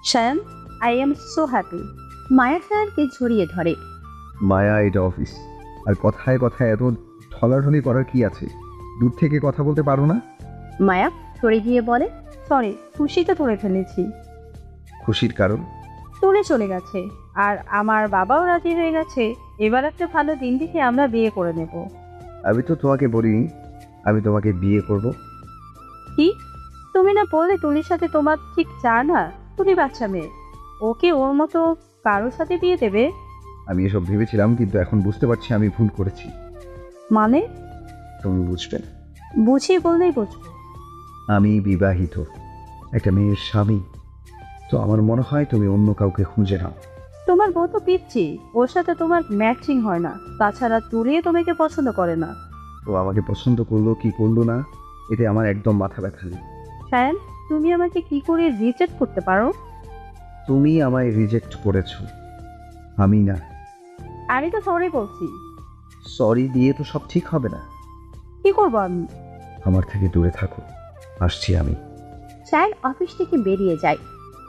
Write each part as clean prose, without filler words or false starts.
Shayan, I am so happy. Maya শায়ানকে জড়িয়ে ধরে। মায়া, এটা অফিস, আর কথায় কথায় এত ঠলাঠলি করার কি আছে? দূর থেকে কথা বলতে পারো না? মায়া সরে গিয়ে বলে, সরি, খুশিতে ধরে ফেলেছি। খুশির কারণ? তুলে চলে গেছে, আর আমার বাবাও রাজি হয়ে গেছে। এবার একটা ভালো দিন দেখে আমরা বিয়ে করে নেব। আমি তো তোমাকে বলিনি আমি তোমাকে বিয়ে করব। কি? তুমি না বললে তুলির সাথে তোমার ঠিক চা না? তুলি বাচ্চা মেয়ে, ওকে ওর মতো কারোর সাথে বিয়ে দেবে? আমি এসব ভেবেছিলাম, কিন্তু এখন বুঝতে পারছি আমি ভুল করেছি। মানে? তুমি বুঝবে না। বুঝিয়ে বললেই বুঝবো। আমি বিবাহিত, একটা মেয়ের স্বামী। তো আমার মনে হয় তুমি অন্য কাউকে খুঁজে নাও। তোমার বউ তো পিচ্ছি, ওর সাথে তোমার ম্যাচিং হয় না। তাছাড়া তুলিও তোমাকে পছন্দ করে না। ও আমাকে পছন্দ করলো কি করলো না, এতে আমার একদম মাথা ব্যথা নেই। শায়ান, তুমি আমাকে কি করে রিজেক্ট করতে পারো? তুমি আমায় রিজেক্ট করেছো, আমি না। আমি তো সরি বলছি। সরি দিয়ে তো সব ঠিক হবে না। কি করবো আমি? আমার থেকে দূরে থাকো, আসছি আমি। শায়ান অফিস থেকে বেরিয়ে যায়।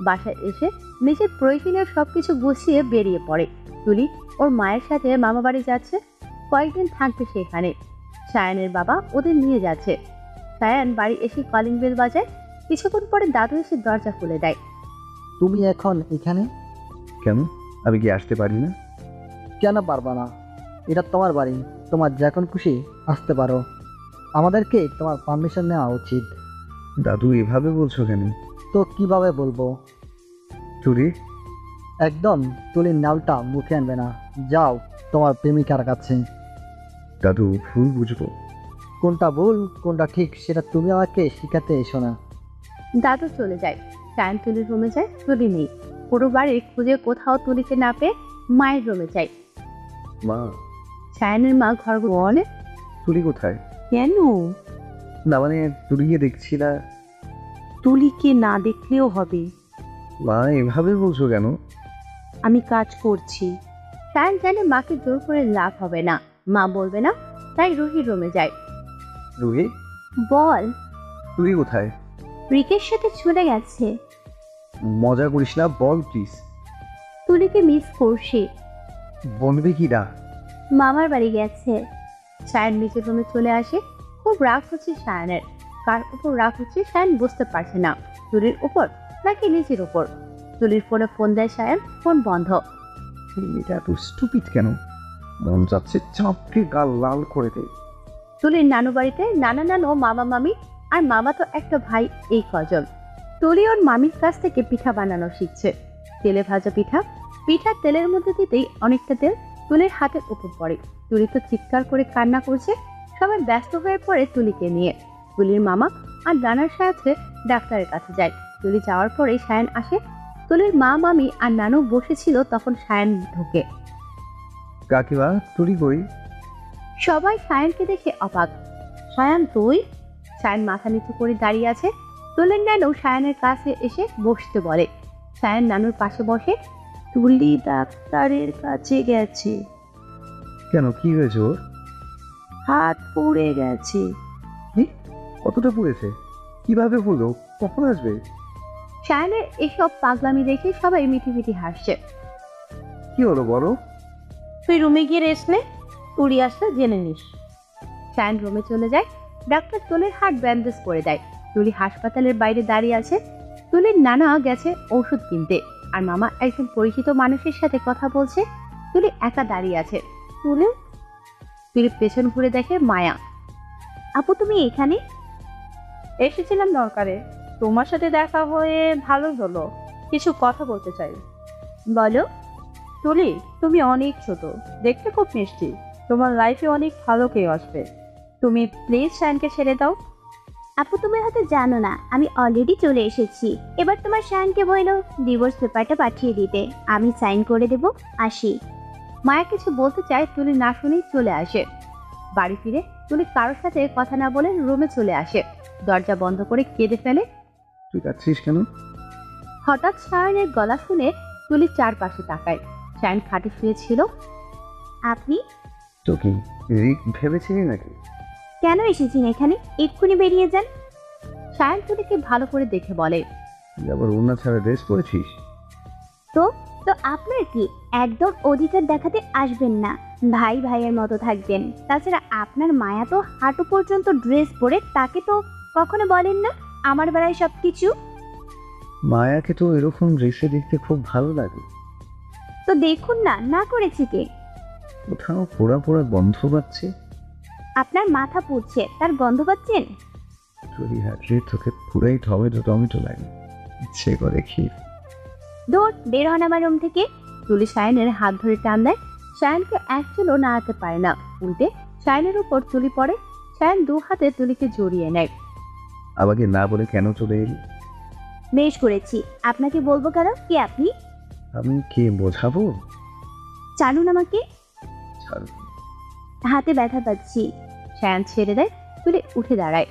বাসায় এসে নিজের প্রয়োজনীয় সবকিছু গুছিয়ে বেরিয়ে পড়ে। তুলি ওর মায়ের সাথে মামা বাড়ি যাচ্ছে, কয়েকদিন থাকবে সেখানে। শায়ানের বাবা ওদের নিয়ে যাচ্ছে। শায়ান বাড়ি এসে কলিং বেল বাজায়। কিছুক্ষণ পরে দাদু এসে দরজা খুলে দেয়। তুমি এখন এখানে? কেন, আমি কি আসতে পারি না? কেন পারবা না? এটা তোমার বাড়ি, তোমার যখন খুশি আসতে পারো। আমাদেরকে তোমার পারমিশন নেওয়া উচিত। দাদু এভাবে বলছো কেন? তো কিভাবে বলবো? চুরি? একদম তুলির নামটা মুখে আনবে না। যাও তোমার প্রেমিকার কাছে। দাদু ভুল বুঝবো। কোনটা ভুল কোনটা ঠিক সেটা তুমি আমাকে শিখাতে এসো না। দাদু চলে যায়। শায়ান তুলির রুমে যায়, তুলি নেই। পুরো বাড়ি খুঁজে কোথাও তুলিকে না পেয়ে মায়ের রুমে যায়। মা, শায়ানের মা ঘর বলে, তুলি কোথায়? কেন? না মানে তুলিকে দেখছি না। তুলিকে না দেখলেও হবে। মা এভাবে বলছো কেন? আমি কাজ করছি। শায়ান জানে মাকে জোর করে লাভ হবে না, মা বলবে না, তাই রুহির রুমে যায়। রুহি, বল। তুলি কোথায়? রিকের সাথে চলে গেছে। মজা করিস না, বল প্লিজ। তুলিকে মিস করছি। বলবে কি না? মামার বাড়ি গেছে। শায়ান নিজের রুমে চলে আসে। খুব রাগ হচ্ছে শায়ানের। কার উপর রাগ হচ্ছে শায়ান বুঝতে পারছে না। তুলির উপর নাকি নিজের উপর। তুলির ফোনে ফোন দেয় শায়ান, ফোন বন্ধ। এটা এত স্টুপিড কেন? মন যাচ্ছে চাপকে গাল লাল করে দে। তুলির নানু বাড়িতে নানা নানু, মামা মামি আর মামা তো একটা ভাই, এই কজন। তুলি ওর মামির কাছ থেকে পিঠা বানানো শিখছে। তেলে ভাজা পিঠা। পিঠা তেলের মধ্যে দিতেই অনেকটা তেল তুলির হাতের উপর পড়ে। তুলি তো চিৎকার করে কান্না করছে। সবাই ব্যস্ত হয়ে পড়ে তুলিকে নিয়ে। তুলির মামা আর নানার সাথে ডাক্তারের কাছে যায়। তুলি যাওয়ার পরে শায়ান আসে। তুলির মা, মামি আর নানু বসেছিল, তখন শায়ান ঢোকে। কাকিমা, তুলি কই? সবাই শায়ানকে দেখে অবাক। শায়ান তুই? শায়ান মাথা নিচু করে দাঁড়িয়ে আছে। তুলির নানু শায়ানের কাছে এসে বসতে বলে। শায়ান নানুর পাশে বসে। তুলি ডাক্তারের কাছে গেছে। কেন, কি হয়েছে ওর? হাত পুড়ে গেছে। কি? কতটা পুড়েছে? কিভাবে পুড়লো? কখন আসবে? শায়ানের এসব পাগলামি দেখে সবাই মিটি মিটি হাসছে। কি হলো বলো? তুই রুমে গিয়ে রেস্ট নে, তুলি আসলে জেনে নিস। শায়ান রুমে চলে যায়। ডাক্তার তুলির হাত ব্যান্ডেজ করে দেয়। তুলি হাসপাতালের বাইরে দাঁড়িয়ে আছে। তুলির নানা গেছে ওষুধ কিনতে, আর মামা একজন পরিচিত মানুষের সাথে কথা বলছে। তুলি একা দাঁড়িয়ে আছে। তুলি পেছন ঘুরে দেখে মায়া। আপু, তুমি এখানে? এসেছিলাম দরকারে, তোমার সাথে দেখা হয়ে ভালো হলো। কিছু কথা বলতে চাই। বলো। তুলি, তুমি অনেক ছোট, দেখতে খুব মিষ্টি। তোমার লাইফে অনেক ভালো কেউ আসবে। তুমি প্লিজ শায়ানকে ছেড়ে দাও। আপু, তুমি হয়তো জানো না আমি অলরেডি চলে এসেছি। এবার তোমার শায়ানকে বললো ডিভোর্স পেপারটা পাঠিয়ে দিতে, আমি সাইন করে দেব। আসি। মায়া কিছু বলতে চায়, তুলি না শুনেই চলে আসে। বাড়ি ফিরে তুলি কারোর সাথে কথা না বলে রুমে চলে আসে। দরজা বন্ধ করে কেঁদে ফেলে। তুই কাঁদছিস কেন? হঠাৎ শায়ানের গলা শুনে তুলি চারপাশে তাকায়। শায়ান খাটে শুয়েছিল। আপনি তো কি রিক ভেবেছিলি নাকি? কেন এসেছেন এখানে? এক্ষুনি বেরিয়ে যান। শায়ান তুলিকে ভালো করে দেখে বলে, তুই আবার ওড়না ছাড়া ড্রেস পরেছিস? তো তো আপনার কি? একদম অধিকার দেখাতে আসবেন না। ভাই ভাইয়ের মতো থাকবেন। তাছাড়া আপনার মায়া তো হাঁটু পর্যন্ত ড্রেস পরে, তাকে তো কখনো বলেন না আমার বেলায় সবকিছু। মায়াকে তো এরকম ড্রেসে দেখতে খুব ভালো লাগে। তো দেখুন না, না করেছি কে? কোথাও পোড়া পোড়া গন্ধ পাচ্ছে। আপনার মাথা পুড়ছে, তার গন্ধ পাচ্ছেন? তুলি হাঁটলে তোকে পুরাই টমেটো টমেটো লাগে, ইচ্ছে করে খেয়ে। দৌড়, বের হন আমার রুম থেকে। তুলি সায়নের হাত ধরে টান দেয়। সায়নকে এক চুলও নাড়াতে পারে না, উল্টে সায়নের উপর তুলি পড়ে। সায়ন দু হাতে তুলিকে জড়িয়ে নেয়। আমাকে না বলে কেন চলে এলি? বেশ করেছি। আপনাকে বলবো কেন? কে আপনি? আমি কে বোঝাবো? জানুন আমাকে। ছাড়। হাতে ব্যথা পাচ্ছি। সায়ন ছেড়ে দেয়। তুলি উঠে দাঁড়ায়।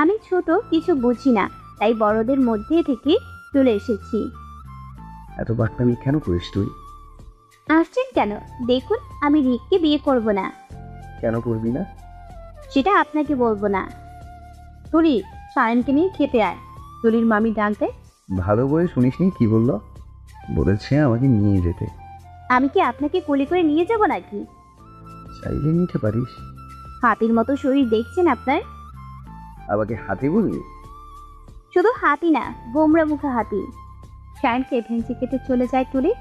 আমি ছোট, কিছু বুঝি না, তাই বড়দের মধ্যে থেকে চলে এসেছি। এত বাকনামি কেন করিস তুই? আসছেন কেন? দেখুন, আমি রিককে বিয়ে করব না। কেন করবি না? সেটা আপনাকে বলবো না। তুলি, সায়নকে নিয়ে খেতে আয়। তুলির মামি ডাক দেয়। ভালো করে শুনিসনি কি বললো? বলেছে আমাকে নিয়ে যেতে। আমি কি আপনাকে কোলে করে নিয়ে যাব নাকি? চাইলে নিতে পারিস। হাতির মতো শরীর দেখছেন আপনার। আমাকে হাতে বলবি? শুধু হাতি না, গোমরা মুখা হাতি। সায়নকে ভেঙচি কেটে চলে যায় তুলি।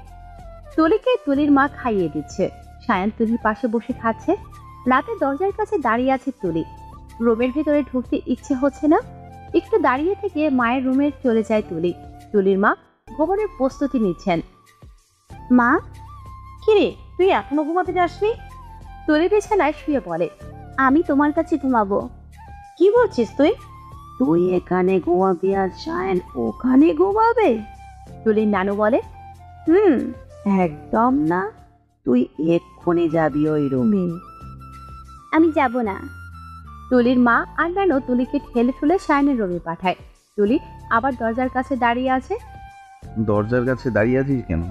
তুলিকে তুলির মা খাইয়ে দিচ্ছে। সায়ন তুলির পাশে বসে খাচ্ছে। রাতে দরজার কাছে দাঁড়িয়ে আছে তুলি। রুমের ভেতরে ঢুকতে ইচ্ছে হচ্ছে না। একটু দাঁড়িয়ে থেকে মায়ের রুমে চলে যায় তুলি। তুলির মা ঘুমানোর প্রস্তুতি নিচ্ছেন। মা, কিরে, তুই এখনো ঘুমাতে যাসনি? তুলি বিছানায় শুয়ে বলে। আমি তোমার কাছে ঘুমাবো। কি বলছিস তুই? তুই এখানে ঘুমাবি আর সায়ন ওখানে ঘুমাবে? তুলির নানু বলে। একদম না, তুই এক্ষুনি যাবি ওই রুমে। আমি যাব না। তুলির মা আর নানু তুলিকে ঠেলে ঠুলে সায়নের রুমে পাঠায়। তুলি আবার দরজার কাছে দাঁড়িয়ে আছে। দরজার কাছে দাঁড়িয়ে আছিস কেন?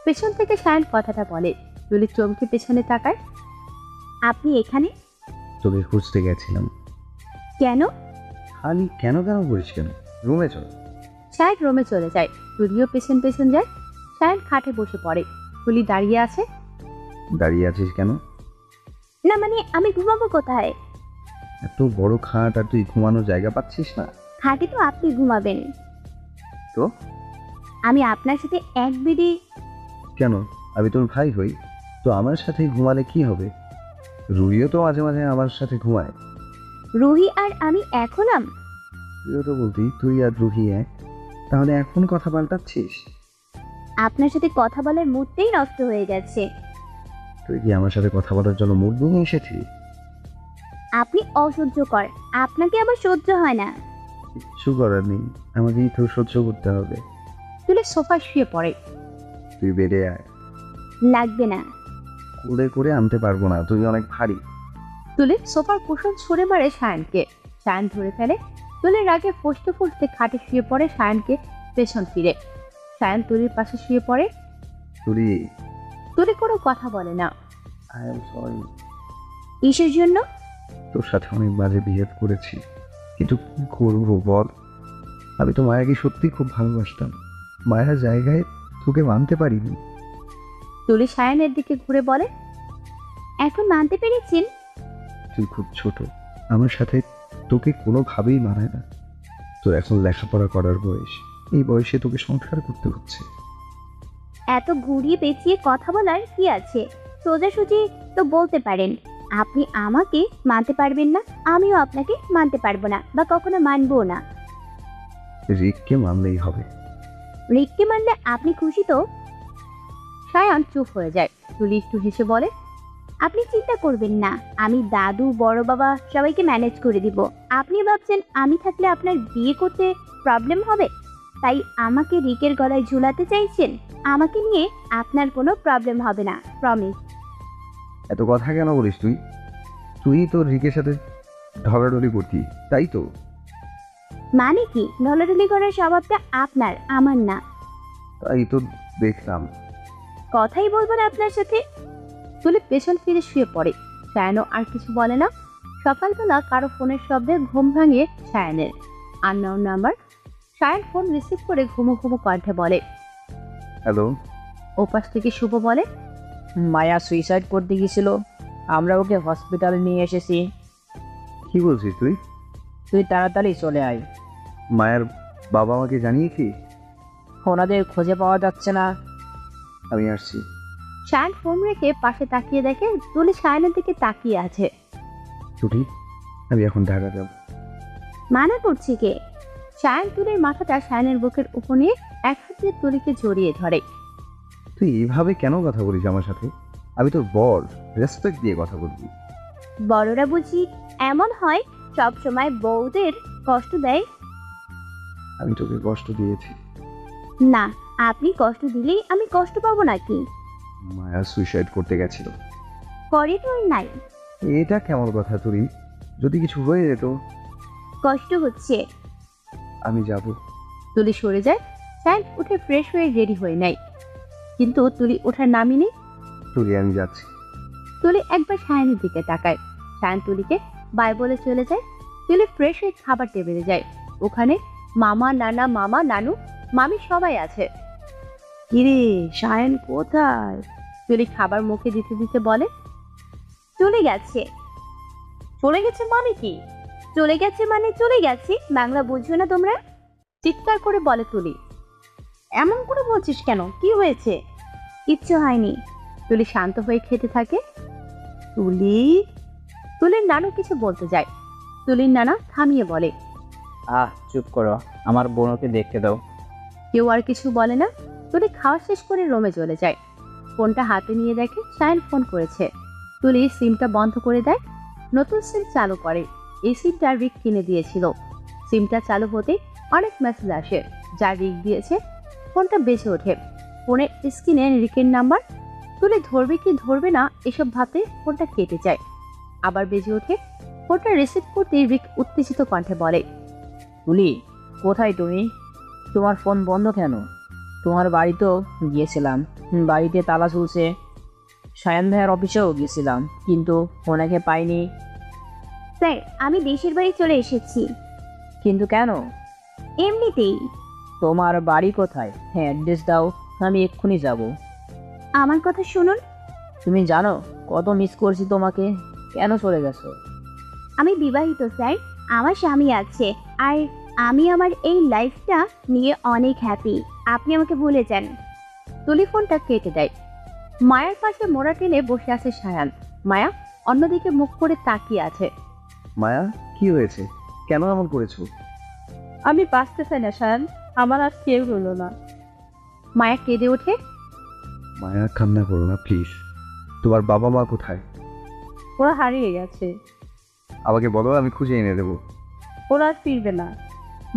পেছন থেকে সায়ন কথাটা বলে। তুলি চমকে পেছনে তাকায়। আপনি এখানে তোকে খুঁজতে গেছিলাম। কেন? খালি কেন কেন করিস কেন? রুমে চল। সায়ন রুমে চলে যায়। তুলিও পেছন পেছন যায়। সায়ন খাটে বসে পড়ে। তুলি দাঁড়িয়ে আছে। দাঁড়িয়ে আছিস কেন? না মানে, আমি ঘুমাবো কোথায়? এত বড় খাট আর তুই ঘুমানোর জায়গা পাচ্ছিস না? খাটে তো আপনি ঘুমাবেন। তো আমি আপনার সাথে এক বেডে। কেন? আমি তোর ভাই হই, তো আমার সাথে ঘুমালে কি হবে? রুহিও তো মাঝে মাঝে আমার সাথে ঘুমায়। রুহি আর আমি এক হলাম? তুইও তো বলতি তুই আর রুহি এক, তাহলে এখন কথা পাল্টাচ্ছিস? আপনার সাথে কথা বলার মুডটাই নষ্ট হয়ে গেছে। তুই কি আমার সাথে কথা বলার জন্য মুড নিয়ে এসেছিস? আপনি অসহ্যকর, আপনাকে আবার সহ্য হয় না। কিচ্ছু করার নেই, আমাকেই তো সহ্য করতে হবে। তুলি সোফায় শুয়ে পড়ে। তুই বেড়ে আয়। লাগবে না। করে করে আনতে পারবো না, তুই অনেক ভারী। তুলি সোফার কুশন ছুঁড়ে মারে সায়নকে। সায়ন ধরে ফেলে। তুলির রাগে ফুসতে ফুসতে খাটে শুয়ে পড়ে সায়নকে পেছন ফিরে। সায়ন তুলির পাশে শুয়ে পড়ে। তুই তুলি কোনো কথা বলে না। I am sorry. কিসের জন্য? তোর সাথে অনেক বাজে বিহেভ করেছি, কিন্তু কি করবো বল? আমি তো মায়াকে সত্যি খুব ভালোবাসতাম। মায়ার জায়গায় তোকে মানতে পারিনি। তুলি সায়নের দিকে ঘুরে বলে। এখন মানতে পেরেছেন? তুই খুব ছোট, আমার সাথে তোকে কোনোভাবেই মানায় না। তোর এখন লেখাপড়া করার বয়স, এই বয়সে তোকে সংসার করতে হচ্ছে। এত ঘুরিয়ে পেঁচিয়ে কথা বলার কি আছে? সোজাসুজি তো বলতে পারেন। আপনি আমাকে মানতে পারবেন না, আমিও আপনাকে মানতে পারবো না, বা কখনো মানবো না। রিককে মানলেই হবে। রিককে মানলে আপনি খুশি তো? সায়ন চুপ হয়ে যায়। তুলি একটু হেসে বলে। আপনি চিন্তা করবেন না, আমি দাদু, বড় বাবা সবাইকে ম্যানেজ করে দিব। আপনি ভাবছেন আমি থাকলে আপনার বিয়ে করতে প্রবলেম হবে, তাই আমাকে রিকের গলায় ঝুলাতে চাইছেন? আমাকে নিয়ে আপনার কোনো প্রবলেম হবে না, প্রমিস। এত কথা কেন বলিস তুই? তুই তোর রিকের সাথে ঢগাঢলি করতি, তাই তো? মানে কি? ঢলাঢলি করার স্বভাবটা আপনার, আমার না। তাই তো দেখলাম। কথাই বলবো না আপনার সাথে। তুলি পেছন ফিরে শুয়ে পড়ে। সায়নও আর কিছু বলে না। সকালবেলা কারো ফোনের শব্দে ঘুম ভাঙিয়ে সায়নের। Unknown number. Sayan phone receive করে ঘুমো ঘুমো কণ্ঠে বলে। হ্যালো। ওপাশ থেকে শুভ বলে, মায়া সুইসাইড করতে গিয়েছিল, আমরা ওকে হসপিটালে নিয়ে এসেছি। কি বলছিস তুই? তুই তাড়াতাড়ি চলে আয়। মায়ের বাবা আমাকে জানিয়েছি? ওনাদের খুঁজে পাওয়া যাচ্ছে না। আমি আসছি। সায়ন ফোন রেখে পাশে তাকিয়ে দেখে তুলি সায়নের দিকে তাকিয়ে আছে। ছুটি, আমি এখন ঢাকা যাব। মানা করছি কে? সায়ন তুলির মাথাটা সায়নের বুকের উপর নিয়ে এক হাত দিয়ে তুলিকে জড়িয়ে ধরে। তুই এভাবে কেন কথা বলিস আমার সাথে? আমি তোর বর, রেসপেক্ট দিয়ে কথা বলবি। বড়রা বুঝি এমন হয়, সব সময় বউদের কষ্ট দেয়? আমি তোকে কষ্ট দিয়েছি। না, আপনি কষ্ট দিলেই আমি কষ্ট পাবো নাকি? মায়া সুইসাইড করতে গেছিল। করিডোর নাই। এটা কেমন কথা তুই? যদি কিছু হয়ে যেত? কষ্ট হচ্ছে। আমি যাব। তুলি সরে যায়। সায়ন উঠে ফ্রেশ হয়ে রেডি হয়ে নেয়, কিন্তু তুলি ওঠার নামই নেই। তুই, আমি যাচ্ছি। তুলি একবার সায়নের দিকে তাকায়। সায়ন তুলিকে বাই বলে চলে যায়। তুলি ফ্রেশ হয়ে খাবার টেবিলে যায়। ওখানে মামা, নানা, মামা, নানু, মামি সবাই আছে। কিরে, সায়ন কোথায়? তুলি খাবার মুখে দিতে দিতে বলে, চলে গেছে। চলে গেছে মানে কি? চলে গেছে মানে চলে গেছে, বাংলা বুঝছো না তোমরা? চিৎকার করে বলে তুলি। এমন করে বলছিস কেন? কি হয়েছে? কিচ্ছু হয়নি। তুলি শান্ত হয়ে খেতে থাকে। তুলি, তুলির নানু কিছু বলতে যায়। তুলির নানা থামিয়ে বলে, চুপ করো, আমার বোনকে দেখতে দাও। কেউ আর কিছু বলে না। তুলি খাওয়া শেষ করে রুমে চলে যায়। ফোনটা হাতে নিয়ে দেখে সায়ন ফোন করেছে। তুলি সিমটা বন্ধ করে দেয়, নতুন সিম চালু করে। এই সিমটা রিক কিনে দিয়েছিল। সিমটা চালু হতে অনেক মেসেজ আসে, যা রিক দিয়েছে। ফোনটা বেঁচে ওঠে। ফোনের স্ক্রিনে রিকের নাম্বার। তুলি ধরবে কি ধরবে না এসব ভাবতে ফোনটা কেটে যায়। আবার বেজে ওঠে। ফোনটা রিসিভ করতে রিক উত্তেজিত কণ্ঠে বলে, তুলি, কোথায় তুমি? তোমার ফোন বন্ধ কেন? তোমার বাড়িতেও গিয়েছিলাম, বাড়িতে তালা ঝুলছে। সায়ন ভাইয়ের অফিসেও গিয়েছিলাম, কিন্তু ওনাকে পাইনি। স্যার, আমি দেশের বাড়ি চলে এসেছি। কিন্তু কেন? এমনিতেই। তোমার বাড়ি কোথায়? হ্যাঁ, অ্যাড্রেস দাও, আমি এক্ষুনি যাব। আমার কথা শুনুন। তুমি জানো কত মিস করছি তোমাকে। কেন চলে গেছো? আমি বিবাহিত স্যার, আমার স্বামী আছে, আর আমি আমার এই লাইফটা নিয়ে অনেক হ্যাপি। আপনি আমাকে ভুলে যান। তুলি ফোনটা কেটে দেয়। মায়ের পাশে মোড়া টেনে বসে আছে সায়ান। মায়া অন্যদিকে মুখ করে তাকিয়ে আছে। মায়া, কি হয়েছে? কেন এমন করেছো? আমি বাঁচতে চাই না সায়ান, আমার আর কেউ হলো না। মায়া কেঁদে ওঠে। মায়া, কান্না করো না প্লিজ। তোমার বাবা মা কোথায়? ওরা হারিয়ে গেছে, আমাকে বলো, আমি খুঁজে এনে দেবো। ওরা আর ফিরবে না।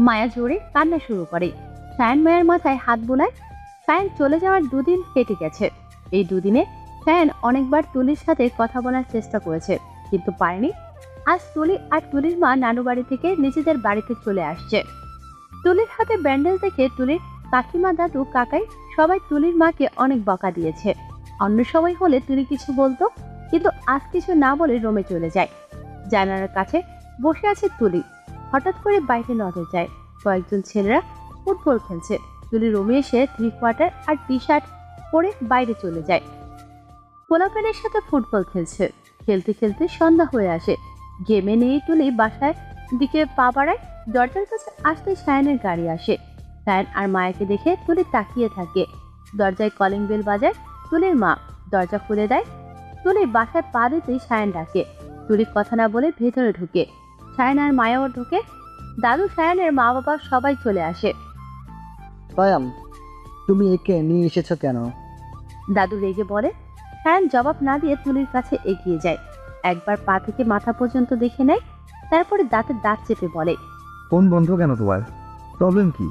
মায়া জোরে কান্না শুরু করে। সায়ান মায়ের মাথায় হাত বোলায়। সায়ান চলে যাওয়ার 2 দিন কেটে গেছে। এই 2 দিনে সায়ান অনেকবার তুলির সাথে কথা বলার চেষ্টা করেছে, কিন্তু পারেনি। আজ তুলি আর তুলির মা নানু বাড়ি থেকে নিজেদের বাড়িতে চলে আসছে। তুলির হাতে ব্যান্ডেজ দেখে তুলির কাকিমা, দাদু, কাকাই সবাই তুলির মাকে অনেক বকা দিয়েছে। অন্য সময় হলে তুলি কিছু বলতো, কিন্তু আজ কিছু না বলে রুমে চলে যায়। জানালার কাছে বসে আছে তুলি। হঠাৎ করে বাইরে নজর যায়। কয়েকজন ছেলেরা ফুটবল খেলছে। তুলি রুমে এসে 3 কোয়ার্টার আর টি-শার্ট পরে বাইরে চলে যায়। পোলাপেনের সাথে ফুটবল খেলছে। খেলতে খেলতে সন্ধ্যা হয়ে আসে। গেমে নিয়ে তুলি বাসায় দিকে পা বাড়ায়। দরজার কাছে আসতে সায়ানের গাড়ি আসে। সায়ান আর মায়াকে দেখে তুলি তাকিয়ে থাকে। দরজায় কলিং বেল বাজায়। তুলির মা দরজা খুলে দেয়। তুলি বাসায় পা দিতেই সায়ান ডাকে। তুলি কথা না বলে ভেতরে ঢুকে। সায়ান আর মায়াও ঢুকে। দাদু, সায়ানের মা বাবা সবাই চলে আসে। তায়াম, তুমি একে নিয়ে এসেছো কেন? দাদু রেগে বলে। সায়ান জবাব না দিয়ে তুলির কাছে এগিয়ে যায়। একবার পা থেকে মাথা পর্যন্ত দেখে নেয়, তারপরে দাঁতে দাঁত চেপে বলে, ফোন বন্ধ কেন তোমার? প্রবলেম কি?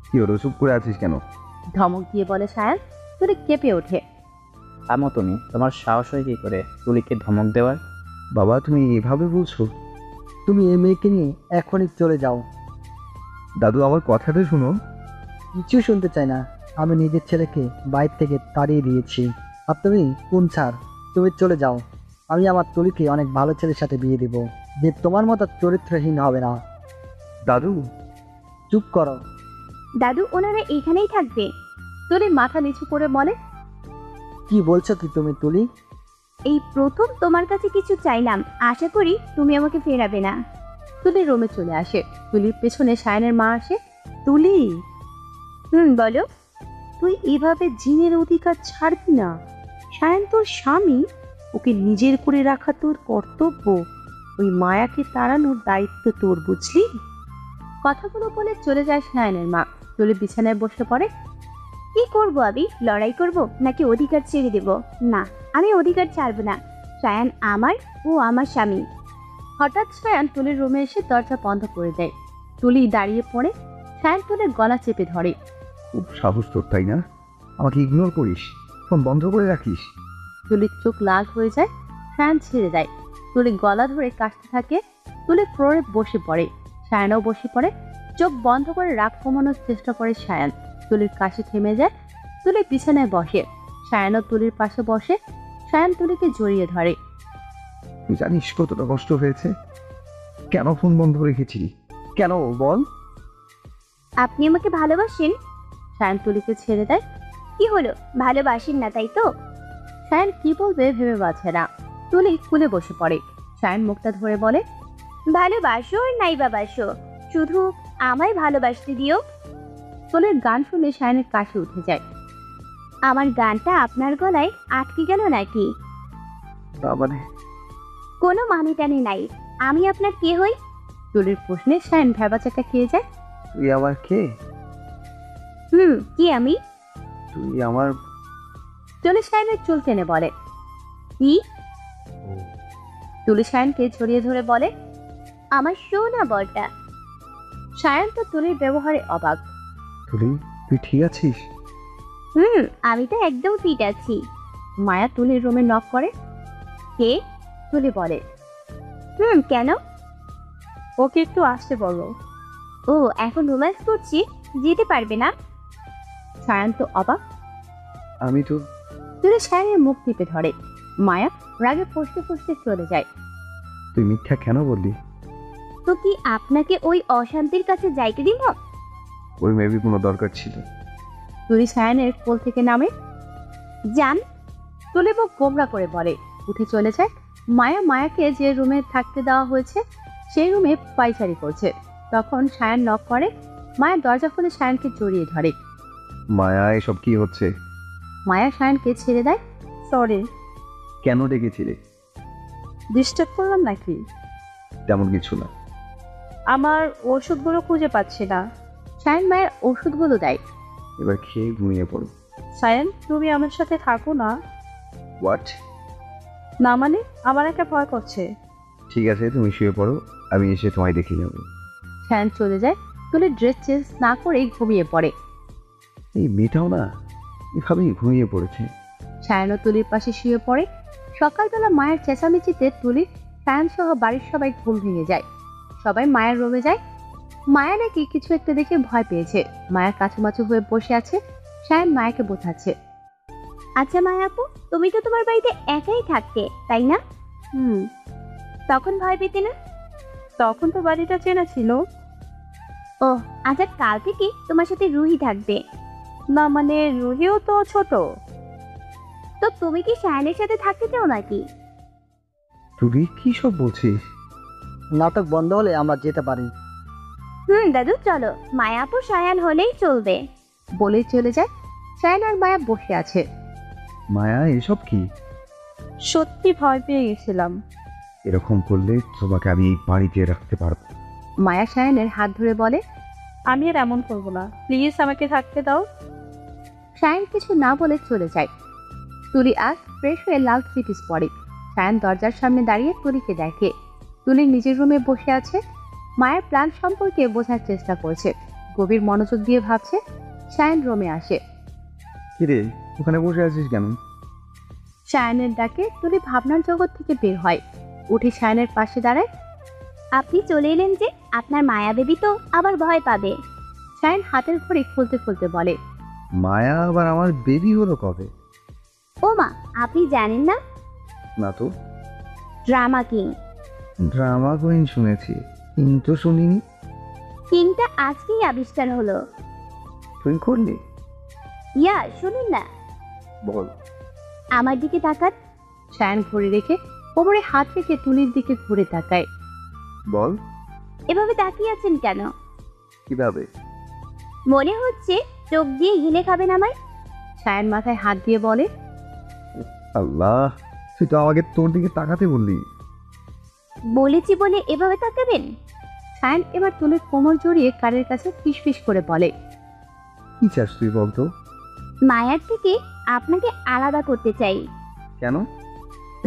কি হলো, চুপ করে আছিস কেন? ধমক দিয়ে বলে সায়ান। তুলি কেঁপে ওঠে। থামো তুমি, তোমার সাহস হয় কি করে তুলিকে ধমক দেওয়ার? বাবা, তুমি এভাবে বলছো? তুমি এই মেয়েকে নিয়ে এখনই চলে যাও। দাদু, আমার কথাটা শুনো। কিছু শুনতে চাই না। আমি নিজের ছেলেকে বাইরে থেকে তাড়িয়ে দিয়েছি, আর তুমি কোন ছাড়? তুমি চলে যাও। আমি আমার তুলিকে অনেক ভালো ছেলের সাথে বিয়ে দিব, যে তোমার মতো চরিত্রহীন হবে না। দাদু, চুপ করো। দাদু, ওনারা এখানেই থাকবে। তুলি মাথা নিচু করে বলে, কি বলছো কি তুমি তুলি? এই প্রথম তোমার কাছে কিছু চাইলাম, আশা করি তুমি আমাকে ফেরাবে না। তুলি রুমে চলে আসে। তুলির পেছনে সায়নের মা আসে। তুলি, বলো। তুই এভাবে জিনের অধিকার ছাড়বি না। সায়ন তোর স্বামী, ওকে নিজের করে রাখা তোর কর্তব্য। ওই মায়াকে তাড়ানোর দায়িত্ব তোর, বুঝলি? কথাগুলো বলে চলে যায় সায়নের মা। তুলি বিছানায় বসে পড়ে। কি করব আমি? লড়াই করব নাকি অধিকার ছেড়ে দেব? না, আমি অধিকার ছাড়বো না। সায়ান আমার, ও আমার স্বামী। হঠাৎ সায়ান তুলির রুমে এসে দরজা বন্ধ করে দেয়। তুলি দাঁড়িয়ে পড়ে। সায়ান তুলির গলা চেপে ধরে। খুব সাহস তোর, তাই না? আমাকে ইগনোর করিস, ফোন বন্ধ করে রাখিস। তুলির চোখ লাল হয়ে যায়। সায়ান ছেড়ে দেয়। তুলি গলা ধরে কাশতে থাকে। তুলি ফ্লোরে বসে পড়ে। সায়ানও বসে পড়ে। চোখ বন্ধ করে রাগ কমানোর চেষ্টা করে সায়ান। তুলির কাশি থেমে যায়। তুলি বিছানায় বসে। সায়ানও তুলির পাশে বসে। সায়ান তুলিকে জড়িয়ে ধরে। তুই জানিস কতটা কষ্ট হয়েছে? কেন ফোন বন্ধ রেখেছিলি? কেন বল? আপনি আমাকে ভালোবাসেন? সায়ান তুলিকে ছেড়ে দেয়। কি হলো, ভালোবাসেন না তাই তো? সায়ান কি বলবে ভেবে পাচ্ছে না। তুলি খুলে বসে পড়ে। সায়ান মুখটা ধরে বলে, ভালোবাসো আর নাই বাবাসো, শুধু আমায় ভালোবাসতে দিও। তুলির গান শুনে সায়ানের কাশি উঠে যায়। আমার গানটা আপনার গলায় আটকে গেল নাকি? তা মানে? কোনো মানে টানে নাই। আমি আপনার কে হই? তুলির প্রশ্নে সায়ান ভেবাচাকা খেয়ে যায়। তুই আমার কে? কি আমি? তুই আমার তুলি সায়ানের চুল টেনে বলে। কি? তুলি সায়ানকে জড়িয়ে ধরে বলে, আমার সোনা বলটা। সায়ান তো তুলির ব্যবহারে অবাক। তুলি, তুই ঠিক আছিস? আমি তো একদম ফিট আছি। মায়া তুলির রুমে নক করে। কে? তুলি বলে, কেন? ওকে একটু আসতে বলো। ও এখন রোম্যান্স করছি, যেতে পারবে না? সায়ান তো অবাক। আমি তো তুলি সায়ানের মুখ টিপে ধরে। মায়া রাগে ফসতে ফসতে চলে যায়। তুই মিথ্যা কেন বললি? তো কি আপনাকে ওই অশান্তির কাছে যাইতে দিব? ওই মেবি কোনো দরকার ছিল। তুলি সায়ানের কোল থেকে নামে। যান। তুলি মুখ গোমরা করে বলে, উঠে চলে যায়। মায়াকে যে রুমে থাকতে দেওয়া হয়েছে সেই রুমে পায়চারি করছে। তখন সায়ান নক করে। মায়া দরজা খুলে সায়ানকে জড়িয়ে ধরে। মায়া, এসব কি হচ্ছে? মায়া সায়ানকে ছেড়ে দেয়। সরি, কেন ডেকেছিলে? ডিস্টার্ব করলাম নাকি? তেমন কিছু না। আমার ওষুধগুলো খুঁজে পাচ্ছি না। সায়ান মায়ের ওষুধগুলো দেয়। এবার খেয়ে ঘুমিয়ে পড়ো। সায়ন, তুমি আমার সাথে থাকো না। হোয়াট? না মানে, আমার একটা ভয় করছে। ঠিক আছে, তুমি শুয়ে পড়ো, আমি এসে তোমায় দেখে নেব। সায়ান চলে যায়। তুলি ড্রেস চেঞ্জ না করেই ঘুমিয়ে পড়ে। এই মেয়েটাও না এভাবেই ঘুমিয়ে পড়েছে। সায়ানও তুলির পাশে শুয়ে পড়ে। সকালবেলা মায়ের চেঁচামেচিতে তুলি, সায়ান সহ বাড়ির সবাই ঘুম ভেঙে যায়। সবাই মায়ের রুমে যায়। মায়া নাকি কিছু একটা দেখে ভয় পেয়েছে। মায়ের কাছুমাছু হয়ে বসে আছে। সায়ান মায়াকে বোঝাচ্ছে। আচ্ছা মায়া আপু, তুমি তো তোমার বাড়িতে একাই থাকতে, তাই না? তখন ভয় পেতে না? তখন তো বাড়িটা চেনা ছিল। ও আচ্ছা, কাল থেকে তোমার সাথে রুহি থাকবে। না মানে, রুহিও তো ছোট। তো তুমি কি সায়ানের সাথে থাকতে চাও নাকি? তুই কি সব বলছিস? নাটক বন্ধ হলে আমরা যেতে পারি। দাদু চলো, মায়া আপু সায়ান হলেই চলবে। বলেই চলে যায়। সায়ান আর মায়া বসে আছে। মায়া, এসব কি? সত্যি ভয় পেয়ে গেছিলাম। এরকম করলে তোমাকে আমি এই বাড়িতে রাখতে পারবো। মায়া সায়ানের হাত ধরে বলে, আমি আর এমন করবো না, প্লিজ আমাকে থাকতে দাও। সায়ান কিছু না বলে চলে যায়। তুলি আজ ফ্রেশ হয়ে লাল থ্রি পিস পরে। সায়ান দরজার সামনে দাঁড়িয়ে তুলিকে দেখে। তুলি নিজের রুমে বসে আছে। মায়ের প্ল্যান সম্পর্কে বোঝার চেষ্টা করছে। গভীর মনোযোগ দিয়ে ভাবছে। সায়ান রুমে আসে। কিরে, ওখানে বসে আছিস কেন? সায়ানের ডাকে তুলি ভাবনার জগৎ থেকে বের হয়। উঠে সায়ানের পাশে দাঁড়ায়। আপনি চলে এলেন যে? আপনার মায়া বেবি তো আবার ভয় পাবে। সায়ান হাতের ঘড়ি খুলতে খুলতে বলে, মায়া আবার আমার বেবি হলো কবে? ও মা, আপনি জানেন না? না তো। Drama king. ড্রামা কুইন শুনেছি, কিন্তু শুনিনি। কিংটা আজকেই আবিষ্কার হলো। তুই করলি? ইয়া শুনুন না, বল। আমার দিকে তাকান। সায়ান ঘড়ি রেখে কোমরে হাত রেখে তুলির দিকে ঘুরে তাকায়। বল এভাবে তাকিয়ে আছেন কেন? কিভাবে? মনে হচ্ছে চোখ দিয়ে গিলে খাবেন আমায়। সায়ান মাথায় হাত দিয়ে বলে, আল্লাহ, তুই তো আমাকে তোর দিকে তাকাতে বললি। বলেছি বলে এভাবে তাকাবেন? সায়ান এবার তুলির কোমর জড়িয়ে কানের কাছে ফিসফিস করে বলে, কি চাস তুই বলতো? মায়ার থেকে আপনাকে আলাদা করতে চাই। কেন?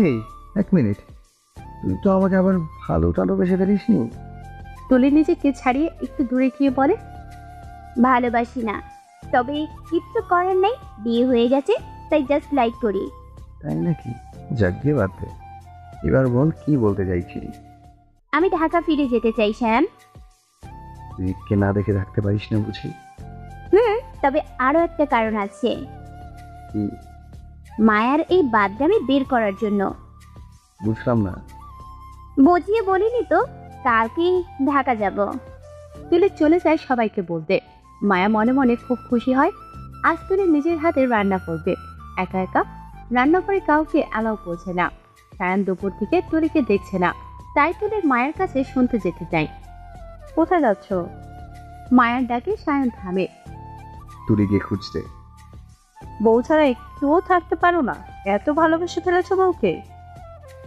এই এক মিনিট, তুই তো আমাকে আবার ভালো টালো বেসে ফেলিস নি। তুলি নিজেকে ছাড়িয়ে একটু দূরে গিয়ে বলে, ভালোবাসি না, তবে কিচ্ছু করার নেই, বিয়ে হয়ে গেছে তাই জাস্ট লাইক করি। তাই নাকি? যাক দিয়ে বাদ দে। এবার বল কি বলতে চাইছিলি? আমি ঢাকা ফিরে যেতে চাই শ্যাম। রিককে না দেখে রাখতে পারিস না বুঝি? তবে আরো একটা কারণ আছে, কি? মায়ার এই বাদরামি বের করার জন্য। বুঝলাম না। বুঝিয়ে বলিনি তো, কালকে ঢাকা যাব। তুলি চলে যায় সবাইকে বলতে। মায়া মনে মনে খুব খুশি হয়। আজ তুলি নিজের হাতে রান্না করবে। একা একা রান্না করে কাউকে অ্যালাউ করছে না। সায়ান দুপুর থেকে তুলিকে দেখছে না, তাই তুলির মায়ের কাছে শুনতে যেতে চাই। কোথায় যাচ্ছ? মায়ার ডাকে সায়ান থামে। তুই গিয়ে খুঁজতে। বউ ছাড়া একটুও থাকতে পারো না? এত ভালোবেসে ফেলেছো বউকে?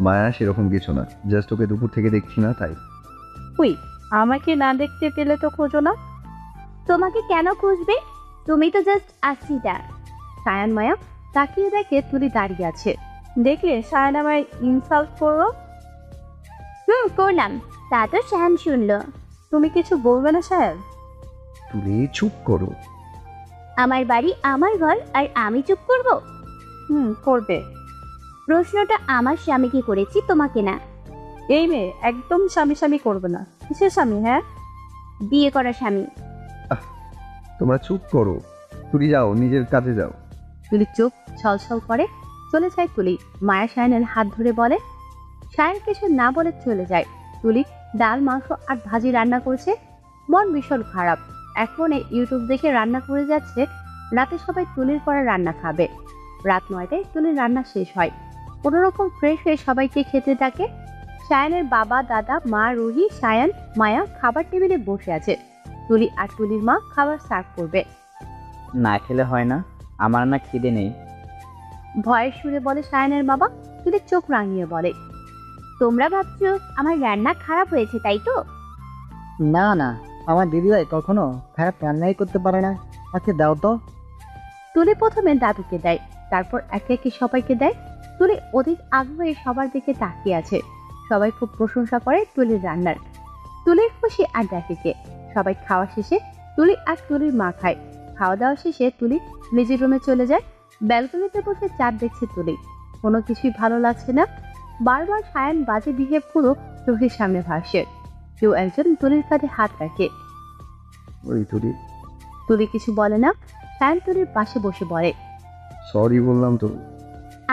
মায়া সেরকম কিছু না, জাস্ট ওকে দুপুর থেকে দেখছি না তাই। উই, আমাকে না দেখতে পেলে তো খোঁজো না। তোমাকে কেন খুঁজবে? তুমি তো জাস্ট আসছিটা। সায়ান মায়া তাকিয়ে দেখে তুলি দাঁড়িয়ে আছে। দেখলে সায়ন আমায় ইনসাল্ট করলো। করলাম, তা তো শ্যাম শুনলো। তুমি কিছু বলবে না সায়ন? তুই চুপ করো। আমার বাড়ি, আমার ঘর, আর আমি চুপ করব? করবে। প্রশ্নটা আমার স্বামীকে করেছি, তোমাকে না। এই মেয়ে একদম স্বামী স্বামী করবে না। কিসের স্বামী? হ্যাঁ, বিয়ে করা স্বামী। তোমরা চুপ করো। তুই যাও, নিজের কাজে যাও। তুলি চোখ ছলছল করে চলে যায় তুলি। মায়া সায়নের হাত ধরে বলে। সায়ন কিছু না বলে চলে যায়। তুলি ডাল, মাংস আর ভাজি রান্না করছে। মন ভীষণ খারাপ। এখন ইউটিউব দেখে রান্না করে যাচ্ছে। রাতে সবাই তুলির করা রান্না খাবে। রাত 9টায় তুলির রান্না শেষ হয়। কোনোরকম ফ্রেশ হয়ে সবাইকে খেতে ডাকে। সায়নের বাবা, দাদা, মা, রুহি, সায়ন, মায়া খাবার টেবিলে বসে আছে। তুলি আর তুলির মা খাবার সার্ভ করবে। না খেলে হয় না, আমার না খিদে নেই। ভয়ের সুরে বলে সায়নের বাবা। তুলি চোখ রাঙিয়ে বলে, তোমরা ভাবছো আমার রান্না খারাপ হয়েছে, তাই তো? না না, আমার দিদিভাই কখনো খারাপ রান্নাই করতে পারে না। আজকে দাও তো। তুলি প্রথমে দাদুকে দেয়, তারপর একে একে সবাইকে দেয়। তুলি অধিক আগ্রহে সবার দিকে তাকিয়ে আছে। সবাই খুব প্রশংসা করে তুলির রান্নার। তুলির খুশি আর দেখে কে। সবাই খাওয়া শেষে তুলি আর তুলির মা খায়। খাওয়া দাওয়া শেষে তুলি নিজের রুমে চলে যায়। ব্যালকনিতে বসে চাঁদ দেখছে তুলি। কোনো কিছুই ভালো লাগছে না। বারবার সায়ান বাজে বিহেভ গুলো চোখের সামনে ভাসে। কেউ একজন তুলির কাঁধে হাত রাখে। ওই তুই, তুলি কিছু বলে না। সায়ান তুলির পাশে বসে বলে, সরি বললাম তো।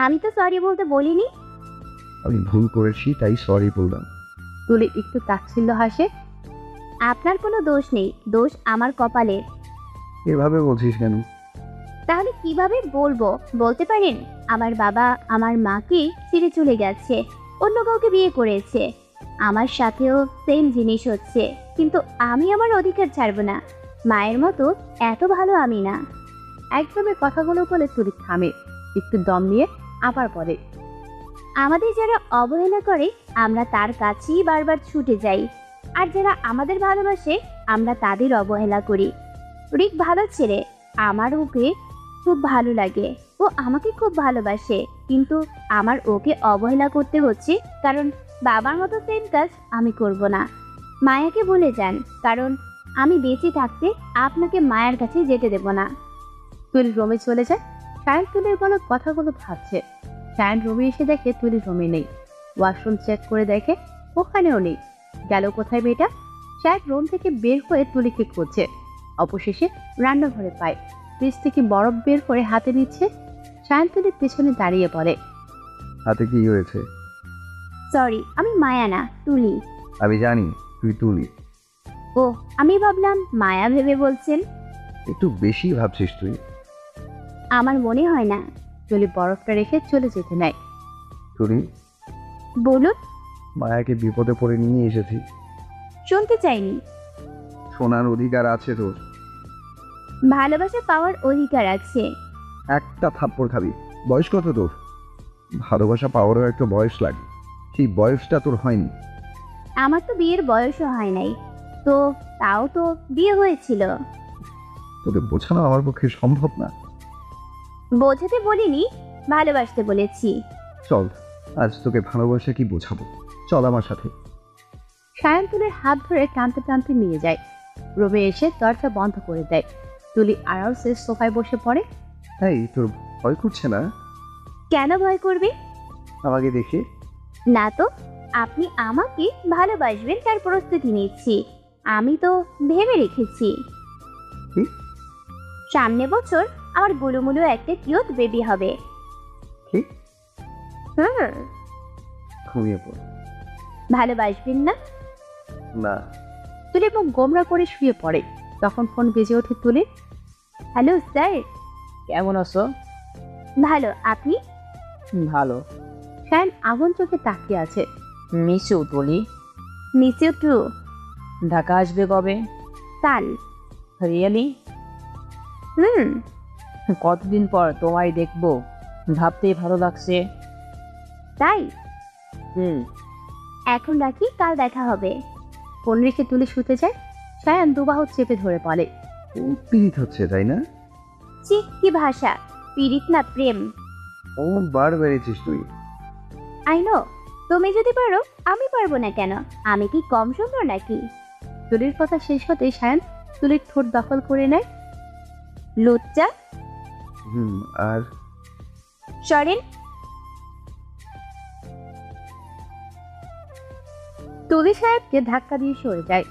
আমি তো সরি বলতে বলিনি। আমি ভুল করেছি তাই সরি বললাম। তুলি একটু তাচ্ছিল্য হাসে। আপনার কোনো দোষ নেই, দোষ আমার কপালের। এভাবে বলছিস কেন? তাহলে কিভাবে বলবো? বলতে পারেন আমার বাবা আমার মাকে ছেড়ে চলে গেছে, অন্য কাউকে বিয়ে করেছে। আমার সাথেও সেম জিনিস হচ্ছে, কিন্তু আমি আমার অধিকার ছাড়বো না। মায়ের মতো এত ভালো আমি না। একদমই কথাগুলো বলে তুলি থামে। একটু দম নিয়ে আবার বলে, আমাদের যারা অবহেলা করে আমরা তার কাছেই বারবার ছুটে যাই, আর যারা আমাদের ভালোবাসে আমরা তাদের অবহেলা করি। রিক ভালো ছেলে, আমার ওকে খুব ভালো লাগে, ও আমাকে খুব ভালোবাসে, কিন্তু আমার ওকে অবহেলা করতে হচ্ছে কারণ বাবার মতো সেম কাজ আমি করব না। মায়াকে ভুলে যান, কারণ আমি বেঁচে থাকতে আপনাকে মায়ের কাছে যেতে দেব না। তুলি রুমে চলে যায়। সায়ন তুলির বলা কথাগুলো ভাবছে। সায়ন রুমে এসে দেখে তুলি রুমে নেই। ওয়াশরুম চেক করে দেখে ওখানেও নেই। গেল কোথায় মেয়েটা? সায়ন রুম থেকে বের হয়ে তুলিকে খুঁজছে। অবশেষে রান্নাঘরে পায়। ফ্রিজ থেকে বরফ বের করে হাতে নিচ্ছে। সায়ন তুলির পেছনে দাঁড়িয়ে বলে, হাতে কি হয়েছে? সরি, আমি মায়া না, তুলি। আমি জানি তুই তুলি। ও, আমি ভাবলাম মায়া ভেবে বলছেন। একটু বেশি ভাবছিস তুই। আমার মনে হয় না। তুলি বরফটা রেখে চলে যেতে নেয়। তুলি, বলুন। মায়াকে বিপদে পড়ে নিয়ে এসেছি। শুনতে চাইনি। শোনার অধিকার আছে তোর। ভালোবাসা পাওয়ার অধিকার আছে। একটা থাপ্পড় খাবি। বয়স কত তোর? ভালোবাসা পাওয়ারও একটা বয়স লাগে, সেই বয়সটা তোর হয়নি। আমার তো বিয়ের বয়সও হয় নাই। তো তাও তো বিয়ে হয়েছিল। তোকে বোঝানো আমার পক্ষে সম্ভব না। বোঝাতে বলিনি, ভালোবাসতে বলেছি। চল, আজ তোকে ভালোবাসা কি বোঝাবো। চল আমার সাথে। সায়ান তুলির হাত ধরে টানতে টানতে নিয়ে যায়। রুমে এসে দরজা বন্ধ করে দেয়। তুলি আরামসে সোফায় বসে পড়ে। এই, তোর ভয় করছে না কেন ভয় করবে? আমাকে দেখে? না তো, আপনি আমাকে ভালোবাসবেন তার প্রস্তুতি নিচ্ছি। আমি তো ভেবে রেখেছি কি? সামনে বছর আমার গুলুমুলু একটা কিউট বেবি হবে। কি? হুম। ঘুমিয়ে পড়। ভালোবাসবেন না? না। তুলি মুখ গোমরা করে শুয়ে পড়ে। তখন ফোন বেজে ওঠে তুলির। Hello sir. কেমন আছো? ভালো, আপনি? ভালো। সায়ান আগুন চোখে তাকিয়ে আছে। Miss you Tuli. Miss you too. Dhaka আসবে কবে? কাল। রিয়েলি? হুম। কতদিন পর তোমায় দেখবো, ভাবতেই ভালো লাগছে। তাই? হুম। এখন রাখি, কাল দেখা হবে। ফোন রেখে তুলি শুতে যায়। সায়ান দুবাহু চেপে ধরে বলে, পীড়িত হচ্ছে তাই না? ছি, কি ভাষা! পীড়িত না, প্রেম। ও বার বেড়েছিস তুই। I know. তুমি যদি পারো, আমি পারবো না কেন? আমি কি কম সুন্দর নাকি? তুলির কথা শেষ হতেই সায়ান তুলির ঠোঁট দখল করে নেয়। লজ্জা। আর সরেন। তুলি সাহেবকে ধাক্কা দিয়ে সরে যায়।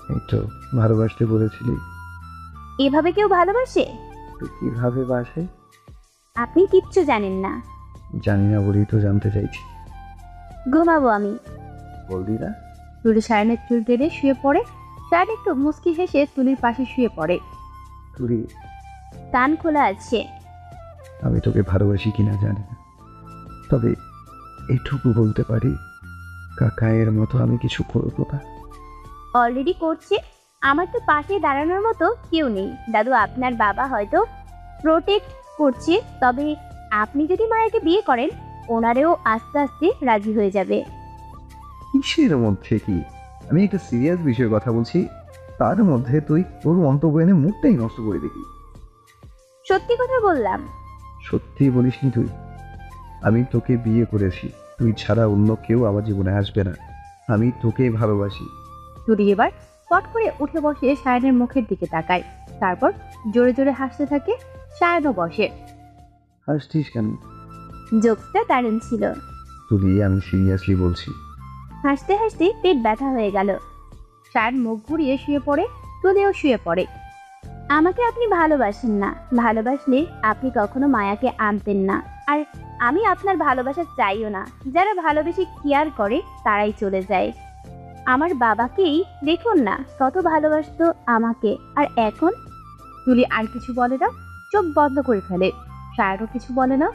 এই তো ভালোবাসতে বলেছিলি। এভাবে কেউ ভালোবাসে? তুই কিভাবে বাসে? আপনি কিচ্ছু জানেন না। জানি না বলেই তো জানতে চাইছি। ঘুমাবো আমি। বলদি না? তুলি সায়ানের চুল টেনে শুয়ে পড়ে। সায়ান একটু মুচকি হেসে তুলির পাশে শুয়ে পড়ে। তুলি, কান খোলা আছে। আমি তোকে ভালোবাসি কিনা জানি না, তবে এটুকু বলতে পারি, কাকায়ের মতো আমি কিছু করবো না। অলরেডি করছে। আমার তো পাশে দাঁড়ানোর মতো কেউ নেই। দাদু, আপনার বাবা হয়তো প্রোটেক্ট করছে, তবে আপনি যদি মায়াকে বিয়ে করেন, ওনারেও আস্তে আস্তে রাজি হয়ে যাবে। কিসের মধ্যে কি? আমি একটা সিরিয়াস বিষয়ের কথা বলছি, তার মধ্যে তুই তোর মন্তব্য এনে মুখটাই নষ্ট করে দিবি। সত্যি কথা বললাম। সত্যি বলিসনি তুই? আমি তোকে বিয়ে করেছি, তুই ছাড়া অন্য কেউ আমার জীবনে আসবে না। আমি তোকে ভালোবাসি। তুলি এবার পট করে উঠে বসে সায়ানের মুখের দিকে তাকায়। তারপর জোরে জোরে হাসতে থাকে। সায়ানও বসে। হাসছিস কেন? জোকসটা দারুণ ছিল। তুলি, আমি সিরিয়াসলি বলছি। হাসতে হাসতে পেট ব্যথা হয়ে গেল। সায়ান মুখ ঘুরিয়ে শুয়ে পড়ে। তুলিও শুয়ে পড়ে। আমাকে আপনি ভালোবাসেন না। ভালোবাসলে আপনি কখনো মায়াকে আনতেন না। আর আমি আপনার ভালোবাসা চাইও না। যারা ভালোবেসে কেয়ার করে তারাই চলে যায়। আমার বাবাকেই দেখুন না, কত ভালোবাসতো আমাকে। আর এখন? তুলি আর কিছু বলে না, চোখ বন্ধ করে ফেলে। সায়ানও কিছু বলে না।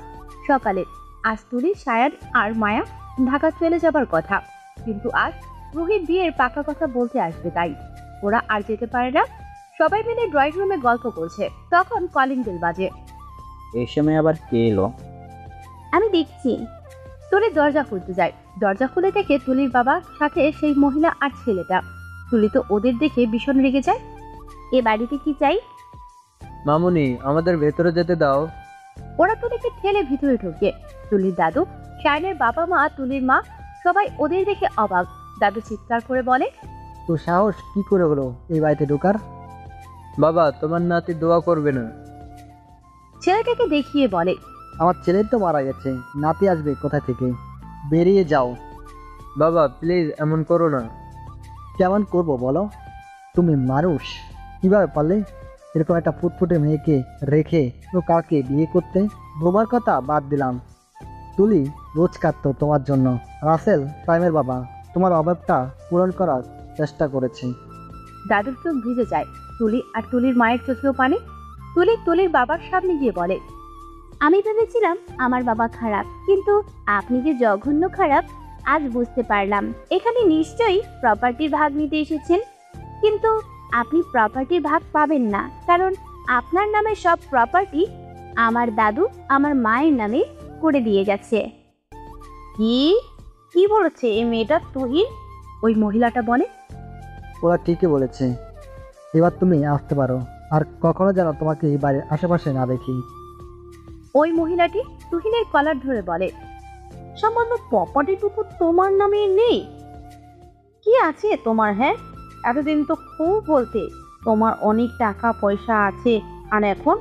সকালে আজ তুলি, সায়ান আর মায়া ঢাকা চলে যাবার কথা, কিন্তু আজ রুহির বিয়ের পাকা কথা বলতে আসবে, তাই ওরা আর যেতে পারে না। সবাই মিলে ড্রয়িং রুমে গল্প করছে। তখন কলিং বেল বাজে। এই সময় আবার কে এলো? আমি দেখছি। তুলি দরজা খুলতে যায়। দরজা খুলে দেখে তুলির বাবা, সাথে সেই মহিলা আর ছেলেটা। তুলি তো ওদের দেখে ভীষণ রেগে যায়। এ বাড়িতে কি চাই? মামুনি, আমাদের ভেতরে যেতে দাও। ওরা তুলিকে ঠেলে ভিতরে ঢোকে। তুলির দাদু, সায়নের বাবা মা, তুলির মা, সবাই ওদের দেখে অবাক। দাদু চিৎকার করে বলে, তো সাহস কি করে হলো এই বাড়িতে ঢোকার? বাবা, তোমার নাতি দোয়া করবে না। ছেলেটাকে দেখিয়ে বলে, আমার ছেলে তো মারা গেছে, নাতি আসবে কোথা থেকে? বেরিয়ে যাও। বাবা প্লিজ এমন করো না। কেমন করব বলো? তুমি মানুষ, কিভাবে পারলে এরকম একটা ফুটফুটে মেয়েকে রেখে ও কাউকে বিয়ে করতে? বোমার কথা বাদ দিলাম, তুলি রোজ কাঁদতো তোমার জন্য। রাসেল টাইমের বাবা তোমার অভাবটা পূরণ করার চেষ্টা করেছে। দাদুর চোখ ভিজে যায়। তুলি আর তুলির মায়ের চোখেও পানি। তুলি তুলির বাবার সামনে গিয়ে বলে, আমি ভেবেছিলাম আমার বাবা খারাপ, কিন্তু আপনি যে জঘন্য খারাপ আজ বুঝতে পারলাম। এখানে নিশ্চয়ই প্রপার্টির ভাগ নিতে এসেছেন, কিন্তু আপনি প্রপার্টির ভাগ পাবেন না, কারণ আপনার নামে সব প্রপার্টি আমার দাদু আমার মায়ের নামে করে দিয়ে গেছে। কি কি বলেছে এই মেয়েটা তুহিন? ওই মহিলাটা বলে। ওরা ঠিকই বলেছে। এবার তুমি আসতে পারো, আর কখনো যেন তোমাকে এই বাড়ির আশেপাশে না দেখি। ওই মহিলাটি তুহিনের কলার ধরে বলে, সামান্য প্রপার্টিটুকু তোমার নামে নেই? কি আছে তোমার? হ্যাঁ, এতদিন তো খুব বলতে তোমার অনেক টাকা পয়সা আছে, আর এখন?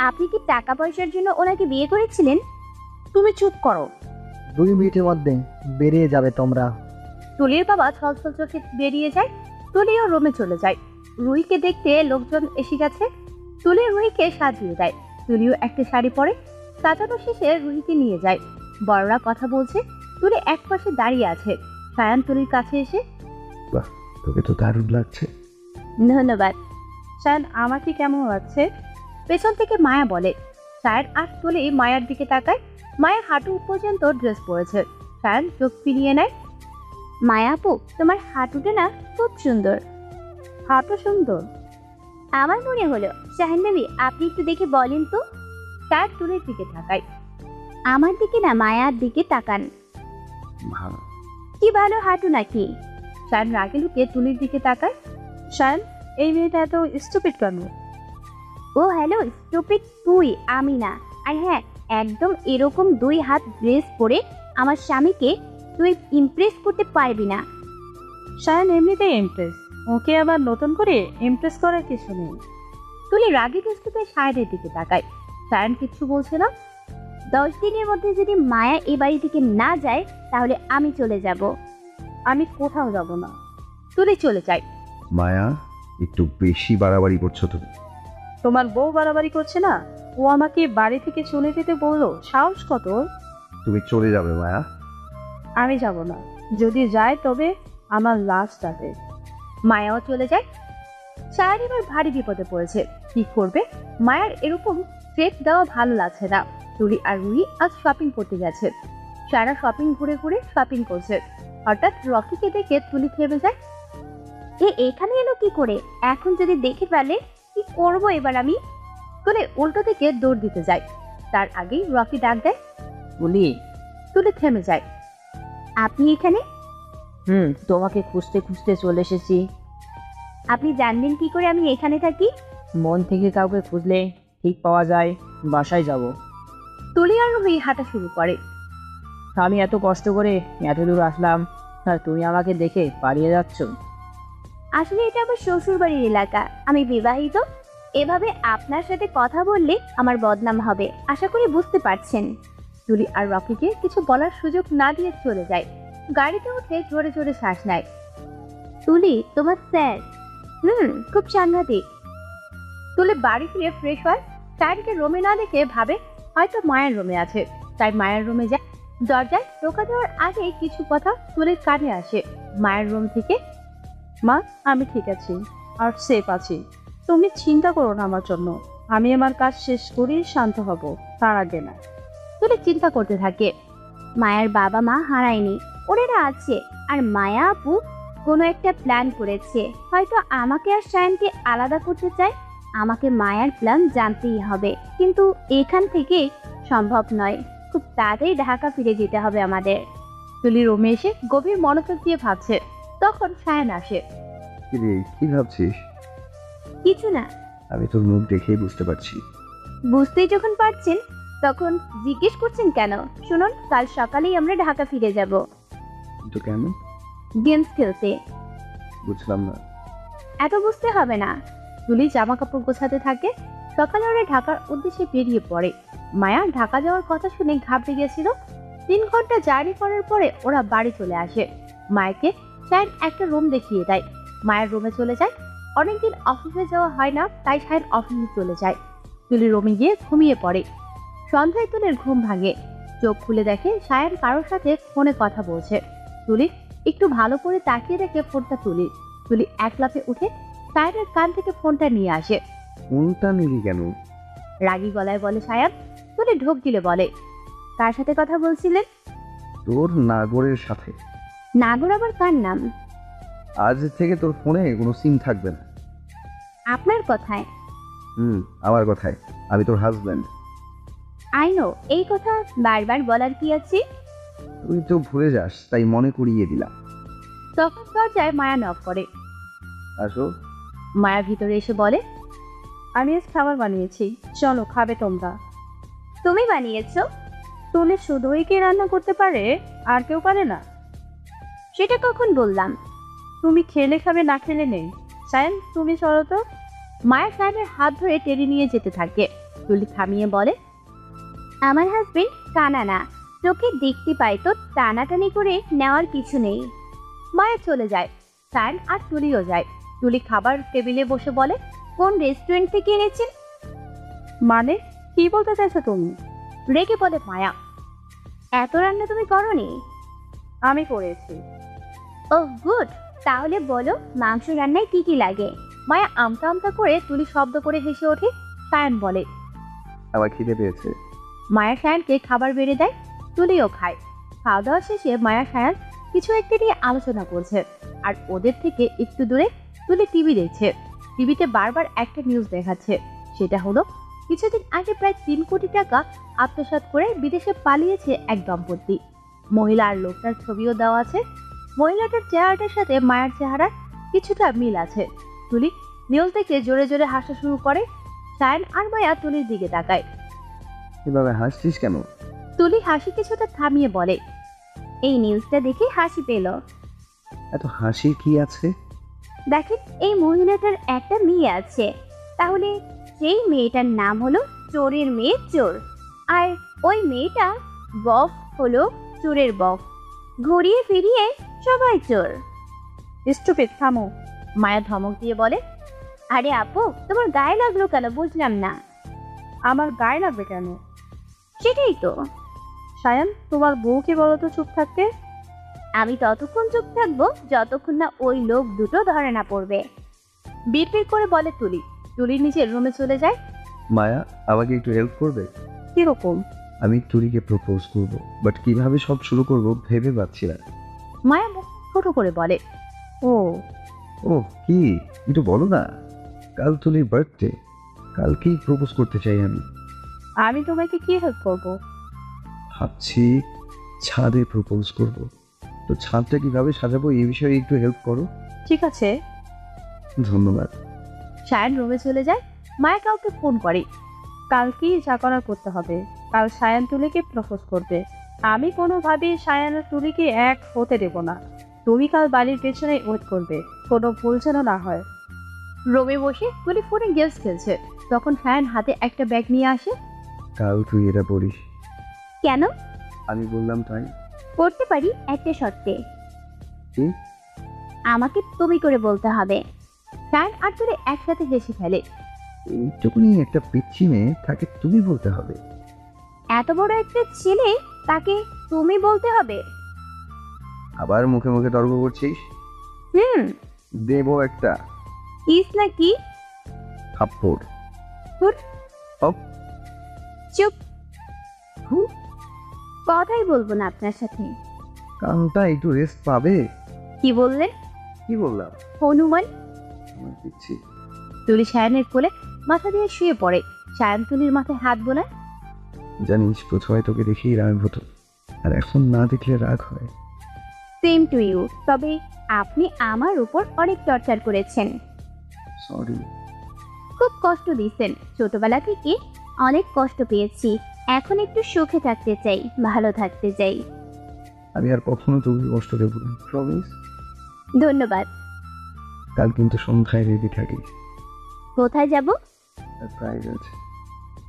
আপনি কি টাকা পয়সার জন্য ওনাকে বিয়ে করেছিলেন? তুমি চুপ করো। 2 মিনিটের মধ্যে বেরিয়ে যাবে তোমরা। তুলির বাবা ছলছল চোখে বেরিয়ে যায়। তুলিও রুমে চলে যায়। রুহিকে দেখতে লোকজন এসে গেছে। তুলি রুহিকে সাজিয়ে দেয়। তুলিও একটা শাড়ি পরে। সাজানো শেষে রুহিকে নিয়ে যায়। বড়রা কথা বলছে। তুলি এক পাশে দাঁড়িয়ে আছে। সায়ান তুলির কাছে এসে, বাহ, তোকে তো দারুণ লাগছে। ধন্যবাদ। সায়ান, আমাকে কেমন লাগছে? পেছন থেকে মায়া বলে। সায়ান আর তুলি মায়ার দিকে তাকায়। মায়া হাঁটু পর্যন্ত ড্রেস পরেছে। সায়ান চোখ ফিরিয়ে নেয়। মায়া আপু, তোমার হাঁটুটা না খুব সুন্দর। হাঁটু সুন্দর? আমার মনে হলো। শাহিন বেবি, আপনি একটু দেখে বলেন তো। সায়ান তুলির দিকে তাকায়। আমার দিকে না, মায়ার দিকে তাকান। ভালো। কি ভালো হাঁটু নাকি? সায়ান রাগে লুকিয়ে তুলির দিকে তাকায়। সায়ান, এই মেয়েটা এত স্টুপিড কেন? ও হ্যালো স্টুপিড তুই, আমি না। আর হ্যাঁ, একদম এরকম 2 হাত ড্রেস পরে আমার স্বামীকে তুই ইমপ্রেস করতে পারবি না। সায়ান এমনিতেই ইমপ্রেস, ওকে আবার নতুন করে ইমপ্রেস করার কিছু নেই। তুলি রাগে দৃষ্টিতে সায়ানের দিকে তাকায়। সায়ান কিছু বলছে না। 10 দিনের মধ্যে যদি মায়া এই বাড়ি থেকে না যায়, তাহলে আমি চলে যাব। আমি কোথাও যাব না। তুলি চলে যায়। মায়া, একটু বেশি বাড়াবাড়ি করছো তুমি। তোমার বউ বাড়াবাড়ি করছে না? ও আমাকে বাড়ি থেকে চলে যেতে বললো। সাহস কত? তুমি চলে যাবে মায়া। আমি যাব না। যদি যায় তবে আমার লাস্ট যাবে। মায়াও চলে যায়। সায়ান এবার ভারী বিপদে পড়েছে। কি করবে? মায়ার এরকম ট্রেট দেওয়া ভালো লাগছে না। তুলি আর রুহি আজ শপিং করতে গেছে। সারা শপিং ঘুরে ঘুরে শপিং করছে। হঠাৎ রকিকে দেখে তুলি থেমে যায়। এখানে এলো কি করে? এখন যদি দেখে ফেলে, কি করব এবার আমি? তুলি উল্টো দিকে দৌড় দিতে যায়। তার আগেই রকি ডাক দেয়। বলি, তুলি থেমে যায়। আপনি এখানে? তোমাকে খুঁজতে খুঁজতে চলে এসেছি। আপনি জানবেন কি করে আমি এখানে থাকি? মন থেকে কাউকে খুঁজলে ঠিক পাওয়া যায়। বাসায় যাব। তুলি আর রুহি হাঁটা শুরু করে। আমি এত কষ্ট করে এত দূর আসলাম, আর তুমি আমাকে দেখে পালিয়ে যাচ্ছ। আসলে এটা আমার শ্বশুর বাড়ির এলাকা, আমি বিবাহিত। এভাবে আপনার সাথে কথা বললে আমার বদনাম হবে, আশা করি বুঝতে পারছেন। তুলি আর রকিকে কিছু বলার সুযোগ না দিয়ে চলে যায়। গাড়িতে উঠে জোরে জোরে শ্বাস নেয়। তুলি, তোমার স্যার খুব সাংঘাতিক। তুলি বাড়ি ফিরে ফ্রেশ হয়। সায়ানকে রুমে না দেখে ভাবে হয়তো মায়ের রুমে আছে, তাই মায়ের রুমে যায়। দরজায় টোকা দেওয়ার আগে কিছু কথা তুলির কানে আসে মায়ের রুম থেকে। মা, আমি ঠিক আছি আর সেফ আছি। তুমি চিন্তা করো না আমার জন্য। আমি আমার কাজ শেষ করেই শান্ত হব, তার আগে না। তুলি চিন্তা করতে থাকে। মায়ের বাবা মা হারায়নি, ওরা আছে। আর মায়া আপু কোনো একটা প্ল্যান করেছে, হয়তো আমাকে আর শায়ানকে আলাদা করতে চায়। আমাকে মায়ার প্ল্যান জানতেই হবে, কিন্তু এখান থেকে সম্ভব নয়। খুব তাড়াতাড়ি ঢাকা ফিরে যেতে হবে আমাদের। তুলি রুমে এসে গভীর মনোযোগ দিয়ে ভাবছে। তখন সায়ান আসে। কি ভাবছিস? কিছু না। আমি তোর মুখ দেখেই বুঝতে পারছি। বুঝতেই যখন পারছেন, তখন জিজ্ঞেস করছেন কেন? শুনুন, কাল সকালেই আমরা ঢাকা ফিরে যাব। কিন্তু কেন? গেমস খেলতে। বুঝলাম না। এত বুঝতে হবে না। তুলি জামা কাপড় গোছাতে থাকে। সকালে ওরা ঢাকার উদ্দেশ্যে বেরিয়ে পড়ে। মায়া ঢাকা যাওয়ার কথা শুনে ঘাবড়ে গেছিল। 3 ঘন্টা জার্নি করার পরে ওরা বাড়ি চলে আসে। মায়াকে সায়ান একটা রুম দেখিয়ে দেয়। মায়ের রুমে চলে যায়। অনেকদিন অফিসে যাওয়া হয় না, তাই সায়ান অফিসে চলে যায়। তুলি রুমে গিয়ে ঘুমিয়ে পড়ে। সন্ধ্যায় তুলির ঘুম ভাঙে। চোখ খুলে দেখে সায়ান কারোর সাথে ফোনে কথা বলছে। তুলি একটু ভালো করে তাকিয়ে দেখে ফোনটা তুলি এক লাফে উঠে সায়ানের কান থেকে ফোনটা নিয়ে আসে। ফোনটা নিলি কেন? রাগী গলায় বলে সায়ান। তুলি ঢোক গিলে বলে, কার সাথে কথা বলছিলেন? তোর নাগরের সাথে। নাগর আবার কার নাম? আজ থেকে তোর ফোনে কোনো সিম থাকবে না। আপনার কথায়? আমার কথায়। আমি তোর হাজব্যান্ড। আই নো, এই কথা বারবার বলার কি আছে? তুই তো ভুলে যাস, তাই মনে করিয়ে দিলাম। তখন দরজায় মায়া নক করে। আসো। মায়া ভিতরে এসে বলে, আমি আজ খাবার বানিয়েছি, চলো খাবে তোমরা। তুমি বানিয়েছো? তুলি শুধুই কি রান্না করতে পারে, আর কেউ পারে না? সেটা কখন বললাম? তুমি খেলে খাবে, না খেলে নেই। সায়ন, তুমি চলো তো। মায়া সায়নের হাত ধরে টেনে নিয়ে যেতে থাকে। তুলি থামিয়ে বলে, আমার হাজবেন্ড কানা না, চোখে দেখতে পাই তো টানাটানি করে নেওয়ার কিছু নেই। মায়া চলে যায়। সায়ন আর তুলিও যায়। তুলি খাবার টেবিলে বসে বলে, কোন রেস্টুরেন্ট থেকে এনেছেন? মানে কি বলতে চাইছো তুমি? রেগে বলে মায়া। এত রান্না তুমি করনি? আমি করেছি। ওহ গুড, তাহলে বলো মাংস রান্নায় কি কি লাগে? মায়া আমতা আমতা করে তুলি শব্দ করে হেসে ওঠে। সায়ন বলে, আমার খিদে পেয়েছে। মায়া সায়নকে খাবার বেড়ে দেয়। তুলিও খায়। খাওয়া দাওয়া শেষে মায়া সায়ন কিছু একটা নিয়ে আলোচনা করছে, আর ওদের থেকে একটু দূরে তুলি টিভি দেখছে। টিভিতে বারবার একটা নিউজ দেখাচ্ছে। সেটা হলো, কিছুদিন আগে প্রায় 3 কোটি টাকা আত্মসাৎ করে বিদেশে পালিয়েছে এক দম্পতি। মহিলা আর লোকটার ছবিও দেওয়া আছে। মহিলাটার চেহারাটার সাথে মায়ের চেহারার কিছুটা মিল আছে। তুলি নিউজ দেখে জোরে জোরে হাসা শুরু করে। সায়ন আর মায়া তুলির দিকে তাকায়। এভাবে হাসছিস কেন? তুলি হাসি কিছুটা থামিয়ে বলে, এই নিউজটা দেখে হাসি পেল। এত হাসির কি আছে? দেখেন, এই মহিলাটার একটা মেয়ে আছে, তাহলে সেই মেয়েটার নাম হলো চোরের মেয়ে চোর, আর ওই মেয়েটা বফ হলো চোরের বফ। ঘুরিয়ে ফিরিয়ে সবাই চোর। স্টুপিড, থামো। মায়া ধমক দিয়ে বলে, আরে আপু, তোমার গায়ে লাগলো কেন বুঝলাম না। আমার গায়ে লাগবে কেন? সেটাই তো। সায়ন, তোমার বউকে বলো তো চুপ থাকতে। আমি ততক্ষণ চুপ থাকবো যতক্ষণ না ওই লোক দুটো ধরে না পড়বে। বিড়বিড় করে বলে তুলি। তুলি নিজের রুমে চলে যায়। মায়া, আমাকে একটু হেল্প করবে? কিরকম? আমি তুলিকে প্রপোজ করব, বাট কিভাবে সব শুরু করব ভেবে পাচ্ছি না। মায়া মুখ ছোট করে বলে, ও ও কি, একটু বলো না। কাল তুলির বার্থডে, কালকেই প্রপোজ করতে চাই আমি। আমি তোমাকে কি হেল্প করবো? ভাবছি ছাদে প্রপোজ করব। তো ছাদটা কিভাবে সাজাবো এই বিষয়ে একটু হেল্প করো। ঠিক আছে। ধন্যবাদ। সায়ন রুমে চলে যায়। মায়া কাউকে ফোন করে। কালকেই যা করার করতে হবে। কাল সায়ন তুলিকে প্রপোজ করবে। আমি কোনোভাবেই সায়ন আর তুলিকে এক হতে দেব না। তুমি কাল বাড়ির পেছনে ওয়েট করবে, কোনো ভুল যেন না হয়। রুমে বসে তুলি ফোনে গেমস খেলছে। তখন সায়ন হাতে একটা ব্যাগ নিয়ে আসে। কাল তুই এটা পড়িস। কেন? আমি বললাম তাই। করতে পারি একটা শর্তে। কি? আমাকে তুমি করে বলতে হবে। সায়ন আর তুলি একসাথে হেসে ফেলে। এইটুকুনি একটা পিচ্ছি মেয়ে, তাকে তুমি বলতে হবে? এত বড় একটা ছেলে, তাকে তুমি বলতে হবে? আবার মুখে মুখে তর্ক করছিস? দেবো একটা ইস নাকি? থাপ্পড়। হুট। হপ। চুপ। কথাই বলবো না আপনার সাথে। কানটা একটু রেস্ট পাবে। কি বললেন? কি বললাম? হনুমান। আমার পিচ্ছি। তুলি সায়নের কোলে মাথা দিয়ে শুয়ে পড়ে। সায়ন তুলির মাথায় হাত বোলায়। জানিস, প্রথমে তোকে দেখেই রাগ হতো, আর এখন না দেখলে রাগ হয়। Same to you. তবে আপনি আমার উপর অনেক টর্চার করেছেন। সরি। খুব কষ্ট দিয়েছেন। ছোটবেলা থেকে অনেক কষ্ট পেয়েছি। এখন একটু সুখে থাকতে চাই, ভালো থাকতে চাই। আমি আর কখনো তোকে কষ্ট দেবো না, প্রমিস। ধন্যবাদ। কাল কিন্তু সন্ধ্যায় রেডি থাকিস। কোথায় যাব? সারপ্রাইজ আছে।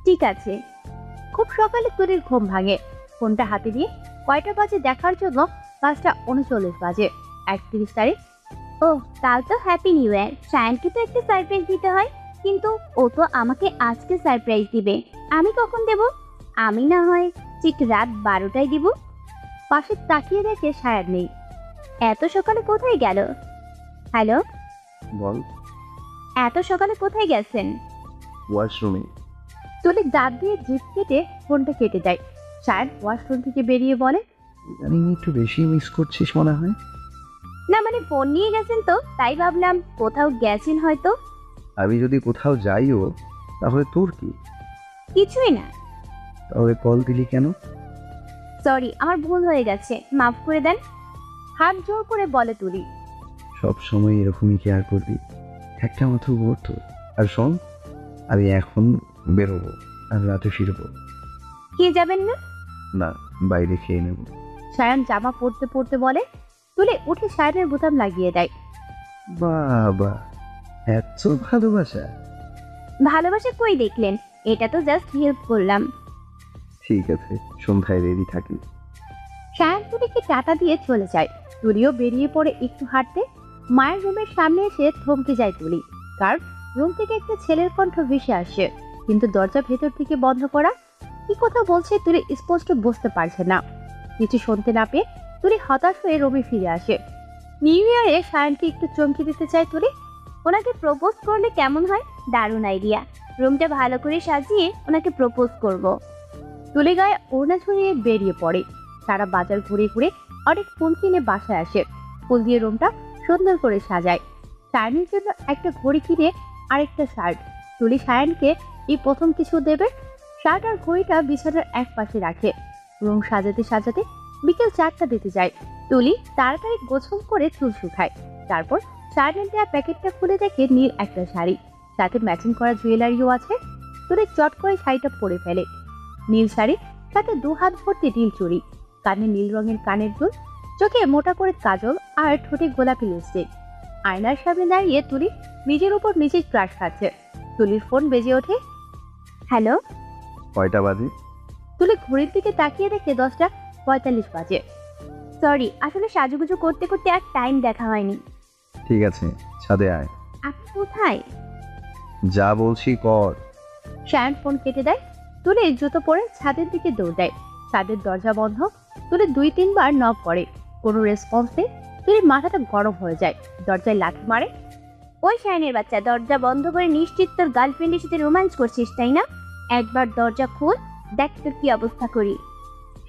ঠিক আছে। খুব সকালে তুলির ঘুম ভাঙে। ফোনটা হাতে দিয়ে কয়টা বাজে দেখার জন্য 5:39 বাজে। 31 তারিখ। ও, কাল তো হ্যাপি নিউ ইয়ার। সায়নকে তো একটা সারপ্রাইজ দিতে হয়, কিন্তু ও তো আমাকে আজকে সারপ্রাইজ দিবে। আমি কখন দেব? আমি না হয় ঠিক রাত 12টায় দিব। পাশে তাকিয়ে দেখে সায়ন নেই। এত সকালে কোথায় গেল? হ্যালো, বল। এত সকালে কোথায় গেছেন? ওয়াশরুমে। তুলি দাঁত দিয়ে জিভ কেটে ফোনটা কেটে দেয়। সায়ন ওয়াশরুম থেকে বেরিয়ে বলে, ইদানিং একটু বেশি মিস করছিস মনে হয়। না মানে ফোন নিয়ে গেছেন তো, তাই ভাবলাম কোথাও গেছেন হয়তো। আমি যদি কোথাও যাইও তাহলে তোর কি? কিছুই না। তাহলে কল দিলি কেন? সরি, আমার ভুল হয়ে গেছে, মাফ করে দেন। হাত জোর করে বলে তুলি। সব সময় এরকমই কেয়ার করবি, একটা মাত্র বোর তোর। আর শোন, আমি এখন বেরোবো আর রাতে ফিরবো। কে যাবেন না? না, বাইরে খেয়ে নেব। সায়ন জামা পরতে পরতে বলে। তুলি উঠে সায়নের বোতাম লাগিয়ে দেয়। বাবা, এত ভালোবাসা! ভালোবাসা কই দেখলেন, এটা তো জাস্ট হেল্প করলাম। ঠিক আছে, সন্ধ্যায় রেডি থাকি। সায়ন তুলিকে টাটা দিয়ে চলে যায়। তুলিও বেরিয়ে পড়ে একটু হাঁটতে। মায়ের রুমের সামনে এসে থমকে যায় তুলি, কারণ রুম থেকে একটা ছেলের কণ্ঠ ভেসে আসে, কিন্তু দরজা ভেতর থেকে বন্ধ করা। কি কথা বলছে তুলি স্পষ্ট বুঝতে পারছে না। কিছু শুনতে না পেয়ে তুলি হতাশ হয়ে রুমে ফিরে আসে। নিউ ইয়ারে সায়নকে একটু চমকে দিতে চায় তুলি। ওনাকে প্রপোজ করলে কেমন হয়? দারুণ আইডিয়া। রুমটা ভালো করে সাজিয়ে ওনাকে প্রপোজ করব। তুলি গায়ে ওড়না ঝরিয়ে বেরিয়ে পড়ে। সারা বাজার ঘুরে ঘুরে অনেক ফুল কিনে বাসায় আসে। ফুল দিয়ে রুমটা সুন্দর করে সাজায়। সায়নের জন্য একটা ঘড়ি কিনে আরেকটা শার্ট। তুলি সায়নকে এই প্রথম কিছু দেবে। শার্ট আর ঘড়িটা বিছানার এক পাশে রাখে। রুম সাজাতে সাজাতে বিকেল 4টা দিতে যায়। তুলি তাড়াতাড়ি গোছল করে চুল শুকায়। তারপর সায়নের দেওয়া প্যাকেটটা খুলে দেখে নীল একটা শাড়ি, সাথে ম্যাচিং করা জুয়েলারিও আছে। তুলি চট করে শাড়িটা পরে ফেলে। নীল শাড়ি, সাথে 2 হাত ভর্তি নীল চুড়ি, কানে নীল রঙের কানের দুল, চোখে মোটা করে কাজল আর ঠোঁটে গোলাপি লিপস্টিক। আয়নার সামনে দাঁড়িয়ে তুলি নিজের উপর নিজেই ক্রাশ খাচ্ছে। তুলির ফোন বেজে ওঠে। হ্যালো। কয়টা বাজে? তুলি ঘড়ির দিকে তাকিয়ে দেখে 10:45 বাজে। সরি, আসলে সাজুগুজু করতে করতে আর টাইম দেখা হয়নি। ঠিক আছে, ছাদে আয়। আপনি কোথায়? যা বলছি কর। সায়ন ফোন কেটে দেয়। তুলি জুতো পরে ছাদের দিকে দৌড় দেয়। ছাদের দরজা বন্ধ। তুলি 2-3 বার নক করে, কোনো রেসপন্স নেই। তুলির মাথাটা গরম হয়ে যায়, দরজায় লাথি মারে। ওই শাইনের বাচ্চা, দরজা বন্ধ করে নিশ্চিত তোর গার্লফ্রেন্ডের সাথে রোম্যান্স করছিস, তাই না? একবার দরজা খোল, দেখ তোর কি অবস্থা করি।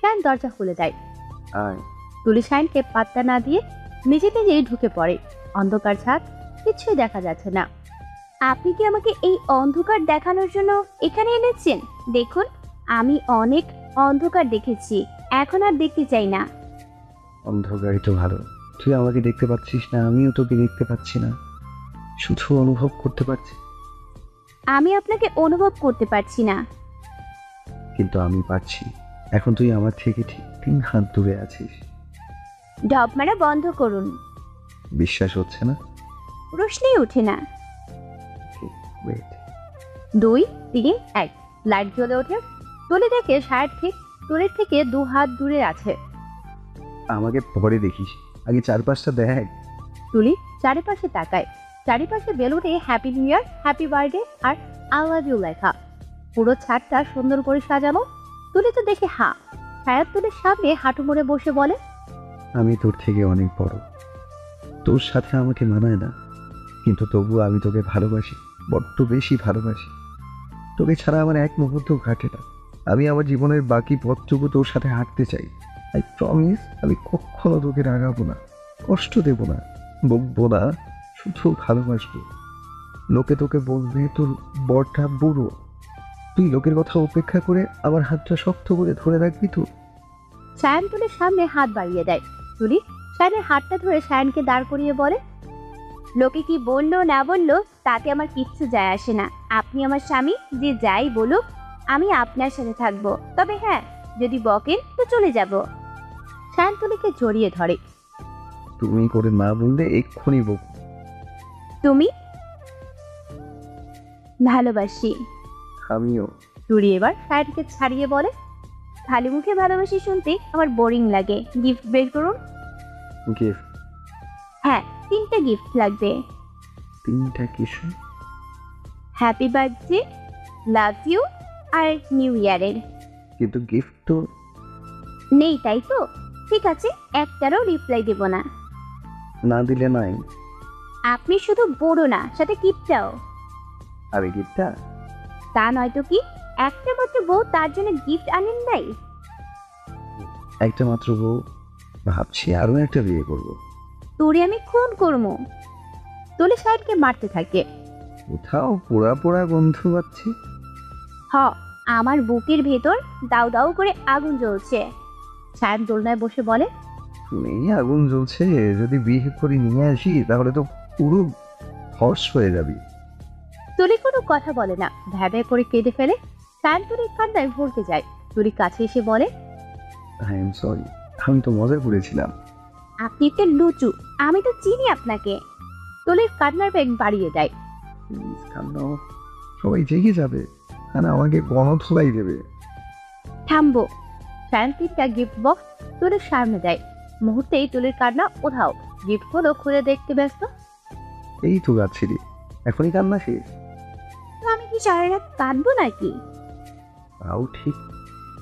সায়ন দরজা খুলে দেয়। আয়। তুলি সায়নকে পাত্তা না দিয়ে নিজে নিজেই ঢুকে পড়ে। অন্ধকার ছাদ, কিছুই দেখা যাচ্ছে না। আপনি কি আমাকে এই অন্ধকার দেখানোর জন্য এখানে এনেছেন? দেখুন, আমি অনেক অন্ধকার দেখেছি, এখন আর দেখতে চাই না। অন্ধকারই তো ভালো। তুই আমাকে দেখতে পাচ্ছিস না, আমিও তোকে দেখতে পাচ্ছি না, শুধু অনুভব করতে পারছি। আমি আপনাকে অনুভব করতে পারছি না। কিন্তু আমি পারছি। এখন তুই আমার থেকে ঠিক 3 হাত দূরে আছিস। ঢপ মারা বন্ধ করুন। বিশ্বাস হচ্ছে না? প্রশ্নই ওঠে না। ওয়েট। 2, 3, 1 লাইট জ্বলে ওঠে। তুলি দেখে সায়ন ঠিক তুলির থেকে 2 হাত দূরে আছে। আমাকে পরে দেখিস, আগে চারপাশটা দেখ। তুলি চারিপাশে তাকায়। চারিপাশে বেলুনে happy new year, happy birthday আর আই লাভ ইউ লেখা। পুরো ছাদটা সুন্দর করে সাজানো। তুলি তো দেখে সায়ন তুলির সামনে হাঁটু মুড়ে বসে বলে, আমি তোর থেকে অনেক বড়, তোর সাথে আমাকে মানায় না, কিন্তু তবুও আমি তোকে ভালোবাসি, বড্ড বেশি ভালোবাসি। তোকে ছাড়া আমার এক মুহূর্ত ঘাটে না। আমি আমার জীবনের বাকি পথটুকু তোর সাথে হাঁটতে চাই। আই প্রমিস, আমি কখনো তোকে রাগাবো না, কষ্ট দেব না, বকবো না, শুধু ভালোবাসবো। লোকে তোকে বলবে তোর বরটা বুড়ো, তুই লোকের কথা উপেক্ষা করে আমার হাতটা শক্ত করে ধরে রাখবি তো। সায়ন তুলির সামনে হাত বাড়িয়ে দেয়। তুলি সায়নের হাতটা ধরে সায়নকে দাঁড় করিয়ে বলে, লোকে কি বললো না বললো তাতে আমার কিচ্ছু যায় আসে না। আপনি আমার স্বামী, যে যাই বলুক আমি আপনার সাথে থাকবো। তবে হ্যাঁ, যদি বকেন তো চলে যাব। সায়ন তুলিকে জড়িয়ে ধরে। তুমি করে না বললে এক্ষুনি বক। তুমি? ভালোবাসি। আমিও। তুলি এবার সায়নকে ছাড়িয়ে বলে, খালি মুখে ভালোবাসি শুনতে আমার বোরিং লাগে। গিফট বের করুন। গিফট? হ্যাঁ, 3টা গিফট লাগবে। 3টা কিছু? হ্যাপি বার্থডে, লাভ ইউ আর নিউ ইয়ারের। কিন্তু গিফট তো নেই, তাই তো? ঠিক আছে, একটারও রিপ্লাই দেব না। না দিলে নাই। আপনি শুধু বড় না, সাথে গিফটটাও। আরে গিফটটা? তা নয়তো কি? একটা মাত্র বউ, তার জন্য গিফট আনেন নাই? একটা মাত্র বউ, ভাবছি আরো একটা বিয়ে করব। তোরে আমি খুন করবো। তুলি সায়নকে মারতে থাকে। কোথাও পোড়া পোড়া গন্ধ পাচ্ছি। হ, আমার বুকের ভেতর দাউ দাউ করে আগুন জ্বলছে। সায়ন দোলনায় বসে বলে, শুনেই আগুন জ্বলছে। যদি বিয়ে করে নিয়ে আসি তাহলে তো পুরো হর্স হয়ে যাবি। তুলি কোনো কথা বলে না, ভ্যাভ্যা করে কেঁদে ফেলে। সায়ন তুলির কান্নায় ভরকে যায়। তুলি কাছে এসে বলে, আই এম সরি, আমি তো মজা করেছিলাম। আপনি একটা লুচু, আমি তো চিনি আপনাকে। তুলির কান্নার বেগ বাড়িয়ে দেয়। প্লিজ কান্না, সবাই জেগে যাবে আর আমাকে গণধোলাই দেবে। থামবো। সায়ন 3টা গিফট বক্স তুলির সামনে দেয়। মুহূর্তেই তুলির কান্না উধাও। গিফটগুলো খুলে দেখতে ব্যস্ত। এই তো গাচ্ছিলি, এখনই কান্না শেষ? তো আমি কি সারা রাত কাঁদবো নাকি? তাও ঠিক।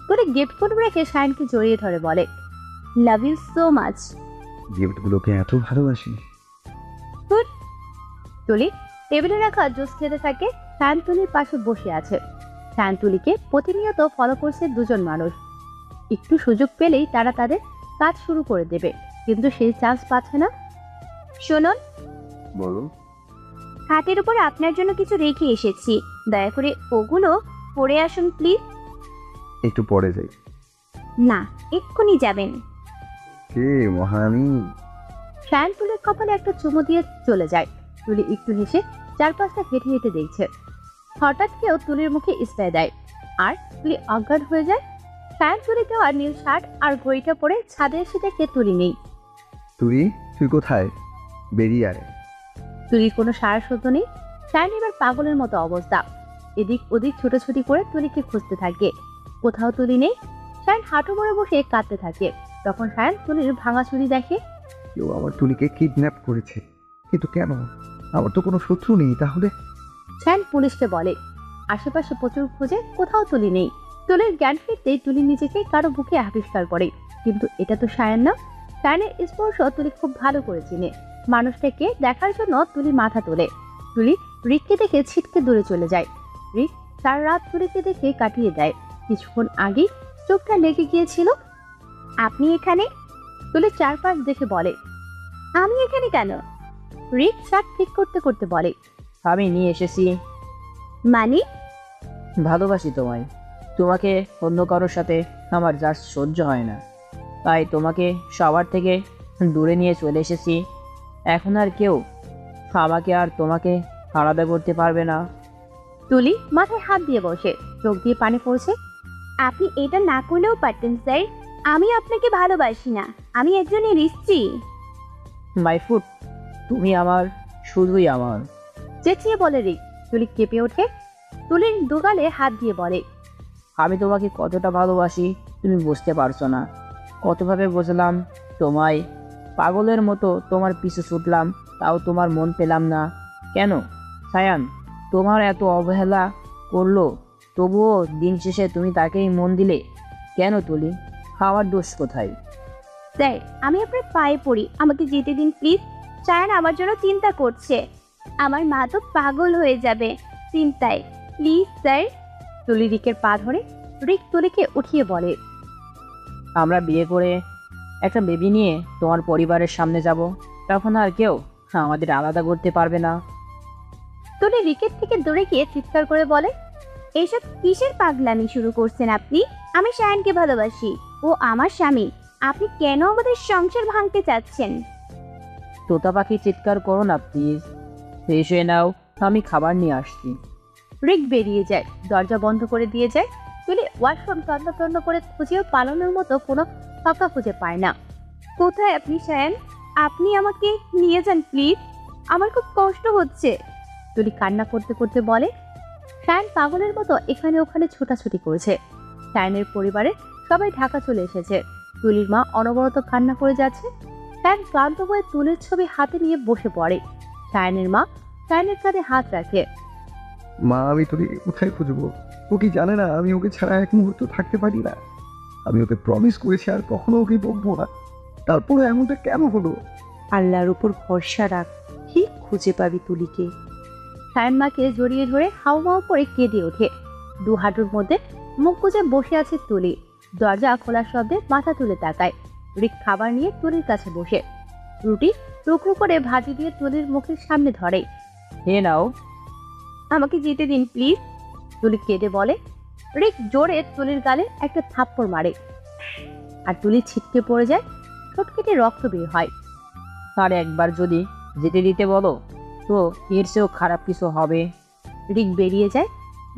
তুলি গিফটগুলো রেখে সায়নকে জড়িয়ে ধরে বলে, লাভ ইউ সো মাচ। গিফটগুলোকে এত ভালোবাসি। তুলি টেবিলে রাখা জুস খেতে থাকে। সায়ন তুলির পাশে বসে আছে। সায়ন তুলিকে প্রতিনিয়ত ফলো করছে দুজন মানুষ। একটু সুযোগ পেলেই তারা তাদের কাজ শুরু করে দেবে, কিন্তু সেই চান্স পাচ্ছে না। শুনুন, বলো। খাটের উপর আপনার জন্য কিছু রেখে এসেছি, দয়া করে ওগুলো পরে আসুন প্লিজ। একটু পরে যাই। না, এক্ষুনি যাবেন। কে মহারানী? সায়ন তুলির কপালে একটা চুমু দিয়ে চলে যায়। তুলি একটু হেসে চারপাশটা হেঁটে হেঁটে দেখছে। হঠাৎ কেউ তুলির মুখে স্প্রে দেয় আর তুলি অজ্ঞান হয়ে যায়। সায়ন তুলি দেওয়া নীল শার্ট আর ঘড়িটা পরে ছাদে এসে দেখে তুলি নেই। তুই কোথায়? বেরিয়ে আয়। তুলির কোনো সারা শব্দ নেই। সায়ন এবার পাগলের মতো অবস্থা। এদিক ওদিক ছোটাছুটি করে তুলিকে খুঁজতে থাকে। কোথাও তুলি নেই। সায়ন হাঁটু মরে বসে কাঁদতে থাকে। তখন সায়ন তুলির ভাঙা চুরি দেখে। কেউ আমার তুলিকে কিডন্যাপ করেছে, কিন্তু কেন? আমার তো কোনো শত্রু নেই। তাহলে সায়ন পুলিশকে বলে। আশেপাশে প্রচুর খোঁজে, কোথাও তুলি নেই। তুলির জ্ঞান ফিরতেই তুলি নিজেকে কারো বুকে আবিষ্কার করে, কিন্তু এটা তো সায়ন না। সায়নের স্পর্শ তুলি খুব ভালো করে চিনে। মানুষটাকে দেখার জন্য তুলি মাথা তোলে। তুলি রিককে দেখে ছিটকে দূরে চলে যায়। রিক সারা রাত তুলিকে দেখে কাটিয়ে দেয়। কিছুক্ষণ আগেই চোখটা লেগে গিয়েছিল। আপনি এখানে? তুলি চারপাশ দেখে বলে, আমি এখানে কেন? রিক শার্ট ঠিক করতে করতে বলে, আমি নিয়ে এসেছি। মানে? ভালোবাসি তোমায়। তোমাকে অন্য কারোর সাথে আমার জাস্ট সহ্য হয় না, তাই তোমাকে সবার থেকে দূরে নিয়ে চলে এসেছি। এখন আর কেউ আমাকে আর তোমাকে আলাদা করতে পারবে না। তুলি মাথায় হাত দিয়ে বসে, চোখ দিয়ে পানি পড়ছে। আপনি এটা না করলেও পারতেন স্যার। আমি আপনাকে ভালোবাসি না, আমি একজনের স্ত্রী। মাই ফুড, তুমি আমার, শুধুই আমার। চেঁচিয়ে বলে রিক। তুলি কেঁপে ওঠে। তুলির দুগালে হাত দিয়ে বলে, আমি তোমাকে কতটা ভালোবাসি তুমি বুঝতে পারছো না। কতভাবে বুঝলাম তোমায়, পাগলের মতো তোমার পিছু ছুটলাম, তাও তোমার মন পেলাম না। কেন সায়ান তোমার এত অবহেলা করলো, তবুও দিন শেষে তুমি তাকেই মন দিলে কেন? তুলি, আমার দোষ কোথায়? স্যার, আমি আপনার পায়ে পড়ি, আমাকে যেতে দিন প্লিজ। সায়ন আমার জন্য চিন্তা করছে। আমার মা তো পাগল হয়ে যাবে চিন্তায়। Please sir. তুলি রিকের পা ধরে। রিক তুলিকে উঠিয়ে বলে, আমরা বিয়ে করে একটা বেবি নিয়ে তোমার পরিবারের সামনে যাব, তখন আর কেউ আমাদের আলাদা করতে পারবে না। তুলি রিকের থেকে দূরে গিয়ে চিৎকার করে বলে, এসব কিসের পাগলামি শুরু করছেন আপনি? আমি সায়নকে ভালোবাসি, ও আমার স্বামী। আপনি কেন আমাদের সংসার ভাঙতে চাচ্ছেন? তোতা পাখি চিৎকার করো না প্লিজ, ফ্রেশ হয়ে নাও, আমি খাবার নিয়ে আসছি। রিক বেরিয়ে যায়, দরজা বন্ধ করে দিয়ে যায়। তুলি ওয়াশরুম তন্ন তন্ন করে খুঁজেও পালানোর মতো কোনো ফাঁকা খুঁজে পায় না। কোথায় আপনি সায়ন? আপনি আমাকে নিয়ে যান প্লিজ, আমার খুব কষ্ট হচ্ছে। তুলি কান্না করতে করতে বলে, সায়ন পাগলের মতো এখানে ওখানে ছোটাছুটি করেছে। সায়নের পরিবারের সবাই ঢাকা চলে এসেছে। তুলির মা অনবরত কান্না করে যাচ্ছে। সায়ন ক্লান্ত হয়ে তুলির ছবি হাতে নিয়ে বসে পড়ে। সায়নের মা সায়নের কাঁধে হাত রাখে। মা, আমি তোকে কোথায় খুঁজবো? ও কি জানে না আমি ওকে ছাড়া এক মুহূর্ত থাকতে পারি না? আমি ওকে প্রমিস করেছি আর কখনো ওকে বকবো না, তারপরে এমনটা কেন হলো? আল্লাহর উপর ভরসা রাখ, ঠিক খুঁজে পাবি তুলিকে। সায়ন মাকে জড়িয়ে ধরে হাউমাউ করে কেঁদে ওঠে। দু হাঁটুর মধ্যে মুখ গুজে বসে আছে তুলি। দরজা খোলার শব্দে মাথা তুলে তাকায়। রিক খাবার নিয়ে তুলির কাছে বসে রুটি টুকরো করে ভাজি দিয়ে তুলির মুখের সামনে ধরে। হে নাও। আমাকে যেতে দিন প্লিজ, তুলি কেঁদে বলে। রিক জোরে তুলির গালে একটা থাপ্পড় মারে আর তুলি ছিটকে পড়ে যায়। ঠোঁট কেটে রক্ত বের হয়। আর একবার যদি যেতে দিতে বলো তো এর চেয়েও খারাপ কিছু হবে। রিক বেরিয়ে যায়,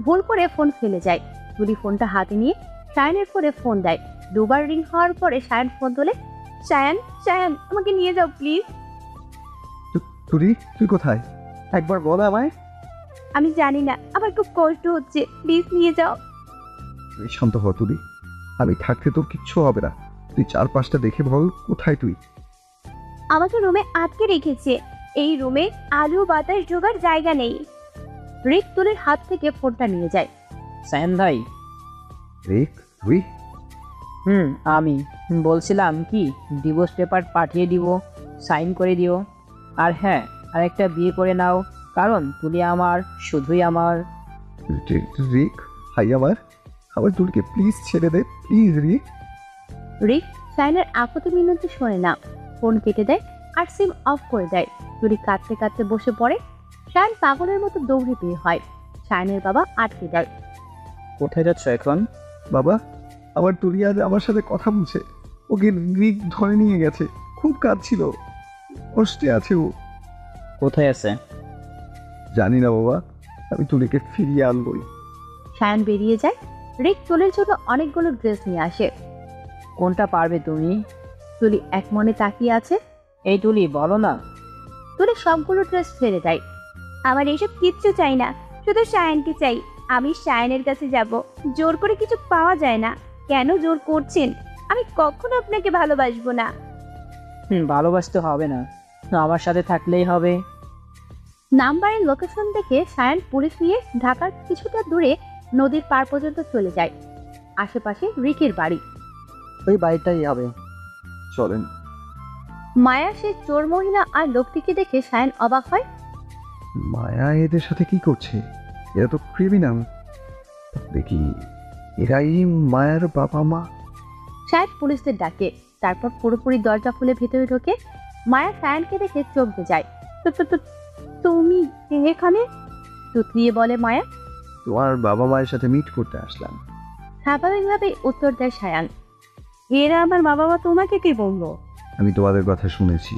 ভুল করে ফোন ফেলে যায়। তুলি ফোনটা হাতে নিয়ে সায়নের ফোনে ফোন দেয়। দুবার রিং হওয়ার পরে সায়ন ফোন তোলে। সায়ন, সায়ন, আমাকে নিয়ে যাও প্লিজ। তুলি, তুই কোথায়? একবার বল আমায়। আমি জানি না, আমার খুব কষ্ট হচ্ছে, প্লিজ নিয়ে যাও। তুই শান্ত হ তুলি, আমি থাকতে তোর কিচ্ছু হবে না। তুই চারপাশটা দেখে বল কোথায় তুই। আমাকে রুমে আটকে রেখেছে। এই রুমে আলু বাতাস ঢোকার জায়গা নেই। রিক তুলির হাত থেকে ফোনটা নিয়ে যায়। সায়ন ভাই। রিক, তুই? আমি বলছিলাম কি, ডিভোর্স পেপার পাঠিয়ে দিব, সাইন করে দিও। আর হ্যাঁ, আরেকটা বিয়ে করে নাও, কারণ তুলি আমার, শুধুই আমার। রিক ভাই আমার, আমার তুলিকে প্লিজ ছেড়ে দে, প্লিজ রিক। রিক সায়নের আকুতি মিনতি শোনে না, ফোন কেটে দেয় আর সিম অফ করে দেয়। তুলি কাঁদতে কাঁদতে বসে পড়ে। সায়ন পাগলের মতো দৌড়ে বের হয়। সায়নের বাবা আটকে দেয়। কোথায় যাচ্ছ এখন? বাবা, আমার তুলি আজ আমার সাথে কথা বলছে। ওকে রিক ধরে নিয়ে গেছে, খুব কাঁদছিল, কষ্টে আছে ও। কোথায় আছে? জানি না বাবা, আমি তুলিকে ফিরিয়ে আনবই। সায়ন বেরিয়ে যায়। রিক তুলির জন্য অনেকগুলো ড্রেস নিয়ে আসে। কোনটা পারবে তুমি? তুলি এক মনে তাকিয়ে আছে। এই তুলি, বলো না। তুলি সবগুলো ড্রেস ফেলে দেয়। আমার এসব কিচ্ছু চাই না, শুধু সায়নকে চাই। আমি সায়নের কাছে যাব। জোর করে কিছু পাওয়া যায় না। কেন জোর করছেন? আমি কখনো আপনাকে ভালোবাসবো না। ভালোবাসতে হবে না, আমার সাথে থাকলেই হবে। নাম্বারের লোকেশন দেখে সায়ন পুলিশ নিয়ে ঢাকার কিছুটা দূরে নদীর পার পর্যন্ত চলে যায়। আশেপাশে রিকের বাড়ি। ওই বাড়িটাই হবে। চলেন। মায়া সে চোর মহিলা আর লোকটিকে দেখে সায়ন অবাক হয়। মায়া এদের সাথে কি করছে? এরা তো ক্রিমিনাল। দেখি, এরাই মায়ের বাবা মা। সায়ন পুলিশদের ডাকে, তারপর পুরোপুরি দরজা খুলে ভেতরে ঢোকে। মায়া সায়নকে দেখে চমকে যায়। তুমি এখানে? তুতলিয়ে বলে মায়া। তোমার বাবা মায়ের সাথে মিট করতে আসলাম। স্বাভাবিকভাবেই উত্তর দেয় সায়ান। এরা আমার বাবা মা, তোমাকে কে বললো? আমি তোমাদের কথা শুনেছি।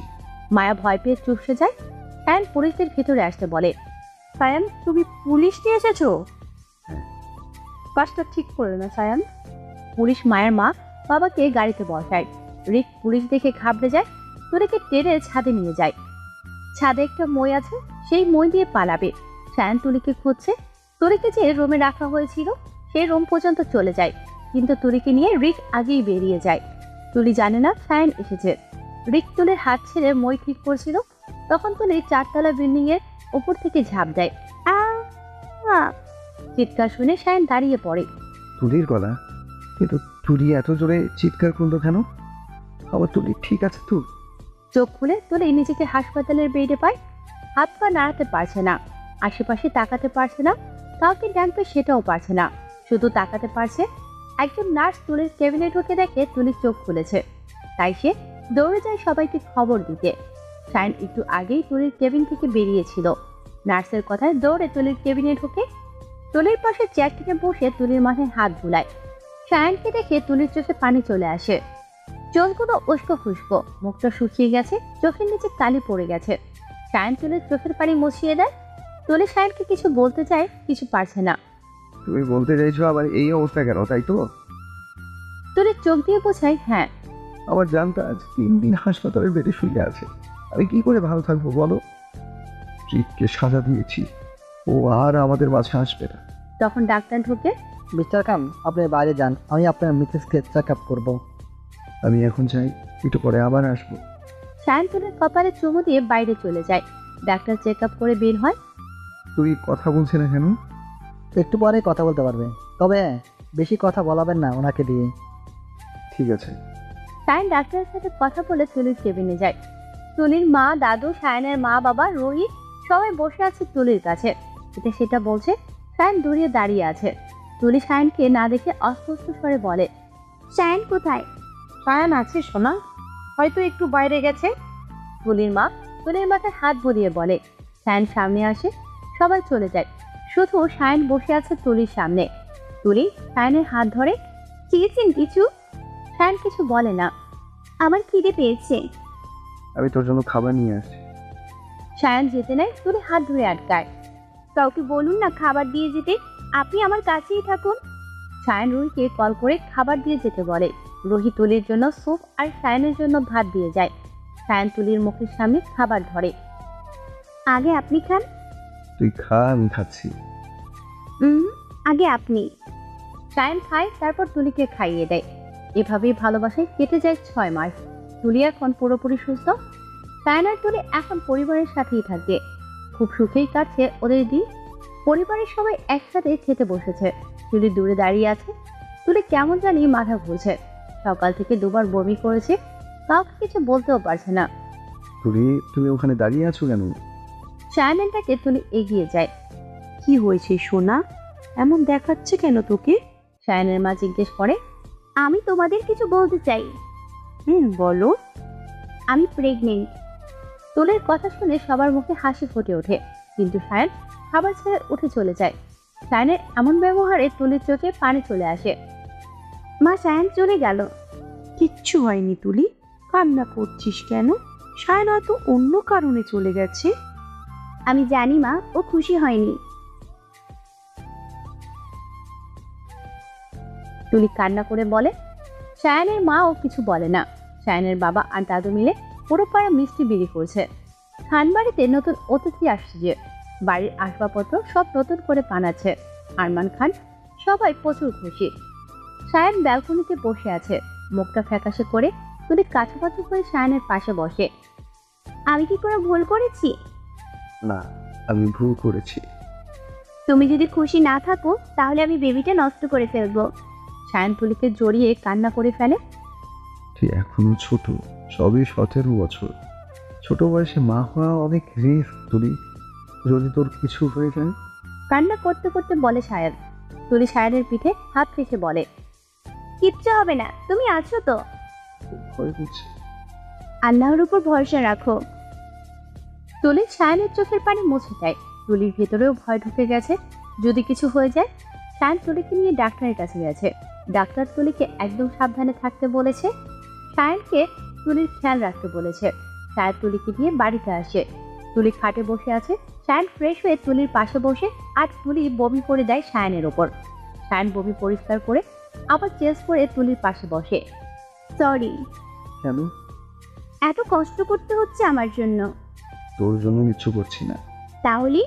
মায়া ভয় পেয়ে চুপসে যায়। সায়ান পুলিশদের ভেতরে আসতে বলে। সায়ান, তুমি পুলিশ নিয়ে এসেছো? কাজটা ঠিক করে না সায়ান। পুলিশ মায়ের মা বাবাকে গাড়িতে বসায়। রিক পুলিশ দেখে ঘাবড়ে যায়। তুলিকে টেনে ছাদে নিয়ে যায়। ছাদে একটা মই আছে, সেই মই দিয়ে পালাবে। সায়ান তুলিকে খুঁজছে। তুলিকে যে রুমে রাখা হয়েছিল সেই রুম পর্যন্ত চলে যায়, কিন্তু তুলিকে নিয়ে রিক আগেই বেরিয়ে যায়। তুলি জানে না সায়ান এসেছে। রিক তুলির হাত ছেড়ে মই ঠিক করছিল, তখন তুলি 4 তলা বিল্ডিং এর উপর থেকে ঝাঁপ দেয়। চিৎকার শুনে সায়ান দাঁড়িয়ে পড়ে। তুলির গলা, কিন্তু তুলি এত জোরে চিৎকার করলো কেন? আমার তুলি ঠিক আছে তো? চোখ খুলে তুলি নিজেকে হাসপাতালের বেডে পায়। হাত পা নাড়াতে পারছে না, আশেপাশে তাকাতে পারছে না, কাউকে ডাকবে সেটাও পারছে না, শুধু তাকাতে পারছে। একজন নার্স তুলির কেবিনে ঢুকে দেখে তুলির চোখ খুলেছে, তাই সে দৌড়ে যায় সবাইকে খবর দিতে। সায়ন একটু আগেই তুলির কেবিন থেকে বেরিয়েছিল। নার্সের কথায় দৌড়ে তুলির কেবিনে ঢুকে তুলির পাশে চেয়ারটিতে বসে তুলির মাথায় হাত বুলায়। সায়নকে দেখে তুলির চোখে পানি চলে আসে। চোখগুলো উস্কো খুস্কো, মুখটা শুকিয়ে গেছে, চোখের নিচে কালি পড়ে গেছে। সায়ন তুলির চোখের পানি মুছিয়ে দেয়। তুলি সায়নকে কিছু বলতে চায়, কিছু পারছে না। তুমি বলতে চাইছো আবার এই অবস্থা কেন, তাই তো? তুলির চোখ দিয়ে বোঝায় হ্যাঁ। আমার জানটা আজ 3 দিন হাসপাতালের বেডে শুয়ে আছে, আমি কি করে ভালো থাকবো বলো? রিককে সাজা দিয়েছি, ও আর আমাদের মাঝে আসবে না। তখন ডাক্তার ঢুকে। মিস্টার খান, আপনি বাইরে যান, আমি আপনার মিসেসকে চেক আপ করবো। আমি এখন চাই, একটু পরে আবার আসবো। সায়ন তুলির কপালে চুমু দিয়ে বাইরে চলে যায়। ডাক্তার চেক আপ করে বের হয়। তুই কথা বলছে না কেন? একটু পরে কথা বলতে পারবে, তবে বেশি কথা বলাবেন না ওনাকে দিয়ে। ঠিক আছে। সায়ন ডাক্তারের সাথে কথা বলে তুলির কেবিনে যায়। তুলির মা, দাদু, সায়নের মা বাবা, রোহিত সবাই বসে আছে তুলির কাছে। এটা সেটা বলছে। সায়ন দূরে দাঁড়িয়ে আছে। তুলি সায়নকে না দেখে অস্পষ্ট স্বরে বলে, সায়ান কোথায়? সায়ন আছে সোনা, হয়তো একটু বাইরে গেছে। তুলির মা তুলির মাথায় হাত বুলিয়ে বলে। সায়ন সামনে আসে, সবাই চলে যায়, শুধু সায়ন বসে আছে তুলির সামনে। তুলি সায়নের হাত ধরে। চেয়েছেন কিছু? সায়ন কিছু বলে না। আমার খিদে পেয়েছে। আমি তোর জন্য খাবার নিয়ে আসছি। সায়ন যেতে নেয়, তুলি হাত ধরে আটকায়। কাউকে বলুন না খাবার দিয়ে যেতে, আপনি আমার কাছেই থাকুন। সায়ন রুহিকে কল করে খাবার দিয়ে যেতে বলে। রুহি তুলির জন্য স্যুপ আর সায়নের জন্য ভাত দিয়ে যায়। সায়ন তুলির মুখের সামনে খাবার ধরে। আগে আপনি খান। তুই খা, আমি খাচ্ছি। আগে আপনি। সায়ন খায়, তারপর তুলিকে খাইয়ে দেয়। এভাবেই ভালোবাসায় কেটে যায় 6 মাস। তুলি এখন পুরোপুরি সুস্থ। সায়ন আর তুলি এখন পরিবারের সাথেই থাকে। খুব সুখেই কাটছে ওদের দিন। পরিবারের সবাই একসাথে খেতে বসেছে। তুলি দূরে দাঁড়িয়ে আছে। তুলি কেমন জানি মাথা ঘুরছে। সকাল থেকে 2বার বমি করেছে, কাউকে কিছু বলতেও পারছে না। তুমি ওখানে দাঁড়িয়ে আছো কেন? সায়নটাকে তুলি এগিয়ে যায়। কি হয়েছে সোনা, এমন দেখাচ্ছে কেন তোকে? সায়নের মা জিজ্ঞেস করে। আমি তোমাদের কিছু বলতে চাই। বলো। আমি প্রেগনেন্ট। তুলির কথা শুনে সবার মুখে হাসি ফুটে ওঠে, কিন্তু সায়ন খাবার ছেড়ে উঠে চলে যায়। সায়নের এমন ব্যবহারে তুলির চোখে পানি চলে আসে। মা, সায়ান চলে গেল। কিচ্ছু হয়নি তুলি, কান্না করছিস কেন? সায়ন হয়তো অন্য কারণে চলে গেছে। আমি জানি মা, ও খুশি হয়নি। তুলি কান্না করে বলে। সায়নের মা ও কিছু বলে না। সায়নের বাবা আর দাদু মিলে পুরো পাড়া মিষ্টি বিলি করছে। খান বাড়িতে নতুন অতিথি আসছে যে, বাড়ির আসবাবপত্র সব নতুন করে বানাচ্ছে। আরমান খান সবাই প্রচুর খুশি। সায়ন ব্যালকনিতে বসে আছে, মুখটা ফ্যাকাশে করে। তুলি কাছাকাছি হয়ে সায়নের পাশে বসে। আমি কি করে ভুল করেছি? না, আমি ভুল করেছি। তুমি যদি খুশি না থাকো তাহলে আমি বেবিটা নষ্ট করে ফেলবো। সায়ন তুলিকে জড়িয়ে কান্না করে ফেলে। তুই এখনো ছোট, সবই 17 বছর। ছোট বয়সে মা হওয়া অনেক রিস্ক তুলি। যদি তোর কিছু হয়ে যায়? কান্না করতে করতে বলে সায়ন। তুলি সায়নের পিঠে হাত রেখে বলে, কিচ্ছু হবে না, তুমি আছো তো। খুব ভয় করছে। আল্লাহর উপর ভরসা রাখো। তুলি সায়নের চোখের পানি মুছে দেয়। তুলির ভেতরেও ভয় ঢুকে গেছে, যদি কিছু হয়ে যায়। সায়ন তুলিকে নিয়ে ডাক্তারের কাছে গেছে। ডাক্তার তুলিকে একদম সাবধানে থাকতে বলেছে। সায়নকে তুলির খেয়াল রাখতে বলেছে। সায়ন তুলিকে নিয়ে বাড়িতে আসে। তুলি খাটে বসে আছে। সায়ন ফ্রেশ হয়ে তুলির পাশে বসে, আর তুলি বমি করে দেয় সায়নের ওপর। সায়ন বমি পরিষ্কার করে আবার চেঞ্জ করে তুলির পাশে বসে। সরি। কেন? এত কষ্ট করতে হচ্ছে আমার জন্য। তোর জন্য কিচ্ছু করছি না, তাহলে?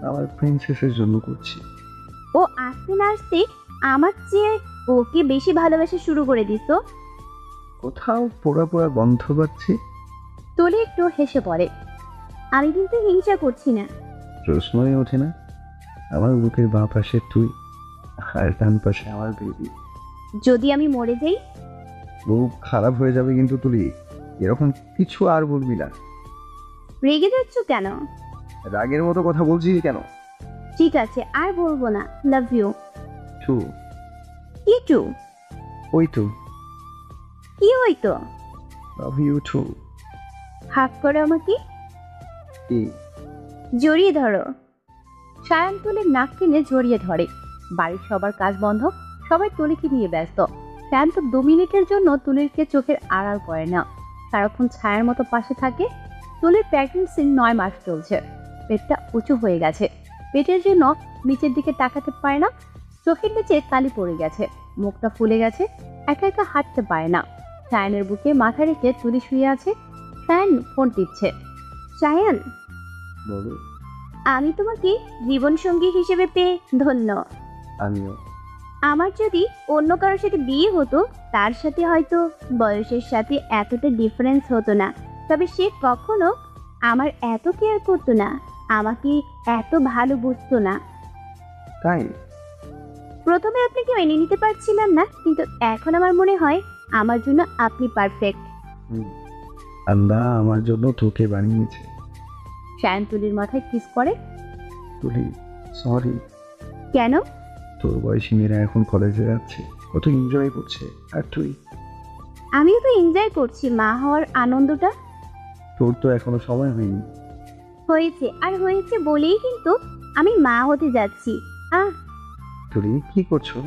আমার প্রিন্সেসের জন্য করছি। ও আসতে না আসতে আমার চেয়ে ওকে বেশি ভালোবাসা শুরু করে দিস। কোথাও পোড়া পোড়া গন্ধ পাচ্ছি। তুলি একটু হেসে পড়ে। আমি কিন্তু হিংসা করছি না। প্রশ্নই ওঠে না। আমার বুকের বাঁ পাশে তুই, আর ডান পাশে আমার বেবি। যদি আমি মরে যাই? বুক খারাপ হয়ে যাবে কিন্তু তুলি, এরকম কিছু আর বলবি না। রেগে যাচ্ছ কেন? রাগের মতো কথা বলছিস কেন? ঠিক আছে, আর বলবো না। Love you. টু। কি টু? ওই তো, কি হইতো? Love you too. হাক করে আমাকে কি? জড়িয়ে ধরো। সায়ন তুলির নাক টেনে জড়িয়ে ধরে। বাড়ির সবার কাজ বন্ধ, সবাই তুলিকে নিয়ে ব্যস্ত। সায়ন তো 2 মিনিটের জন্য তুলিকে চোখের আড়াল করে না, সারাক্ষণ ছায়ার মতো পাশে থাকে। তুলির প্রেগন্যান্সি 9 মাস চলছে। পেটটা উঁচু হয়ে গেছে, পেটের জন্য নিচের দিকে তাকাতে পারে না। চোখের নিচে কালি পড়ে গেছে, মুখটা ফুলে গেছে, একা একা হাঁটতে পারে না। সায়নের বুকে মাথা রেখে তুলি শুয়ে আছে। সায়ন ফোন টিপছে। সায়ান, বলো। আমি তোমাকে জীবন সঙ্গী হিসেবে পেয়ে ধন্য। আমিও। আমার যদি অন্য কারোর সাথে বিয়ে হতো, তার সাথে হয়তো বয়সের সাথে এতটা ডিফারেন্স হতো না, তবে সে কখনো আমার এত কেয়ার করতো না, আমাকে এত ভালো বুঝতো না। তাই? প্রথমে আপনাকে মেনে নিতে পারছিলাম না, কিন্তু এখন আমার মনে হয় আমার জন্য আপনি পারফেক্ট। আল্লাহ আমার জন্য তোকে বানিয়েছে। সায়ন তুলির মাথায় কিস করে। তুলি, সরি। কেন? তোর বয়সী মেয়েরা এখন কলেজে যাচ্ছে, কত এনজয় করছে, আর তুই? আমিও তো এনজয় করছি মা হওয়ার আনন্দটা। তোর তো এখনো সময় হয়নি। হয়েছে আর হয়েছে বলেই কিন্তু আমি মা হতে যাচ্ছি। আহ, তুলি কি করছো?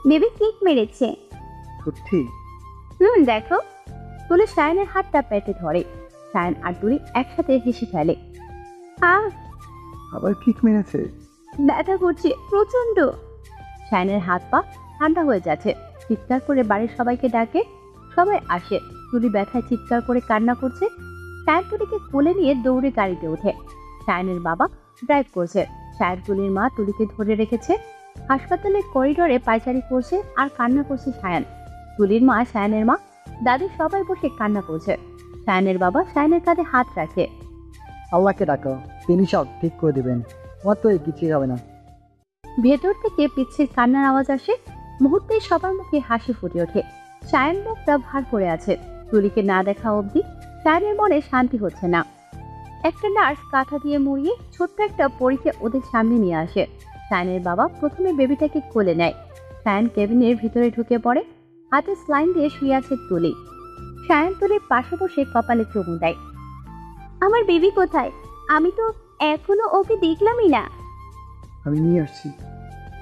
বেবি কিক মেরেছে। সত্যি? দেখো। তুলি সায়নের হাতটা পেটে ধরে। সায়ন আর তুলি একসাথে হেসে ফেলে। আহ, আবার কিক মেরেছে? ব্যথা করছে প্রচন্ড। সায়নের হাত পা ঠান্ডা হয়ে যাচ্ছে, চিৎকার করে বাড়ির সবাইকে ডাকে। সবাই আসে। তুলি ব্যথায় চিৎকার করে কান্না করছে। সায়ন তুলিকে কোলে নিয়ে দৌড়ে গাড়িতে ওঠে। সায়নের বাবা ড্রাইভ করছে। সায়ন তুলির মা তুলিকে ধরে রেখেছে। হাসপাতালের করিডোরে পায়চারি করছে আর কান্না করছে সায়ন। তুলির মা, সায়নের মা, দাদি সবাই বসে কান্না করছে। সায়নের বাবা সায়নের কাঁধে হাত রাখে। আল্লাহকে ডাকো, তিনি সব ঠিক করে দিবেন, আমার তো এই কিছুই হবে না। ভেতর থেকে পিচ্ছির কান্নার আওয়াজ আসে। মুহূর্তেই সবার মুখে হাসি ফুটে ওঠে। সায়ন মুখটা ভার করে আছে। তুলিকে না দেখা অবধি সায়নের মনে শান্তি হচ্ছে না। একটা নার্স কাঁথা দিয়ে মুড়িয়ে ছোট্ট একটা পরীকে ওদের সামনে নিয়ে আসে। সায়নের বাবা প্রথমে বেবিটাকে কোলে নেয়। সায়ন কেবিনের ভিতরে ঢুকে পড়ে। হাতে স্লাইন দিয়ে শুয়ে আছে তুলি। সায়ন তুলির পাশে বসে কপালে চুমু দেয়। আমার বেবি কোথায়? আমি তো এখনো ওকে দেখলামই না। আমি নিয়ে আসছি।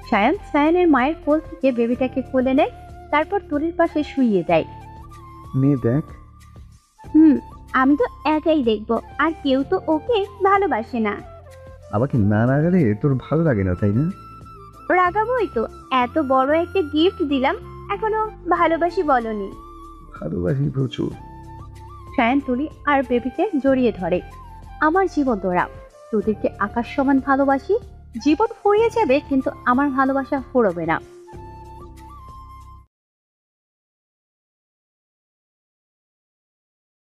সায়ন সায়নের মায়ের কোল থেকে বেবিটাকে কোলে নেয়, তারপর তুলির পাশে শুইয়ে দেয়। নে দেখ। আমি তো একাই দেখবো, আর কেউ তো ওকে ভালোবাসে না। আমাকে না লাগালে তোর ভালো লাগে না, তাই না? রাগাবোই তো, এত বড় একটা গিফট দিলাম, এখনো ভালোবাসি বলনি। ভালোবাসি প্রচুর। সায়ন তুলি আর বেবিকে জড়িয়ে ধরে। আমার জীবন তোরা, তোদেরকে আকাশ সমান ভালোবাসি। জীবন ফুরিয়ে যাবে কিন্তু আমার ভালোবাসা ফুরবে না।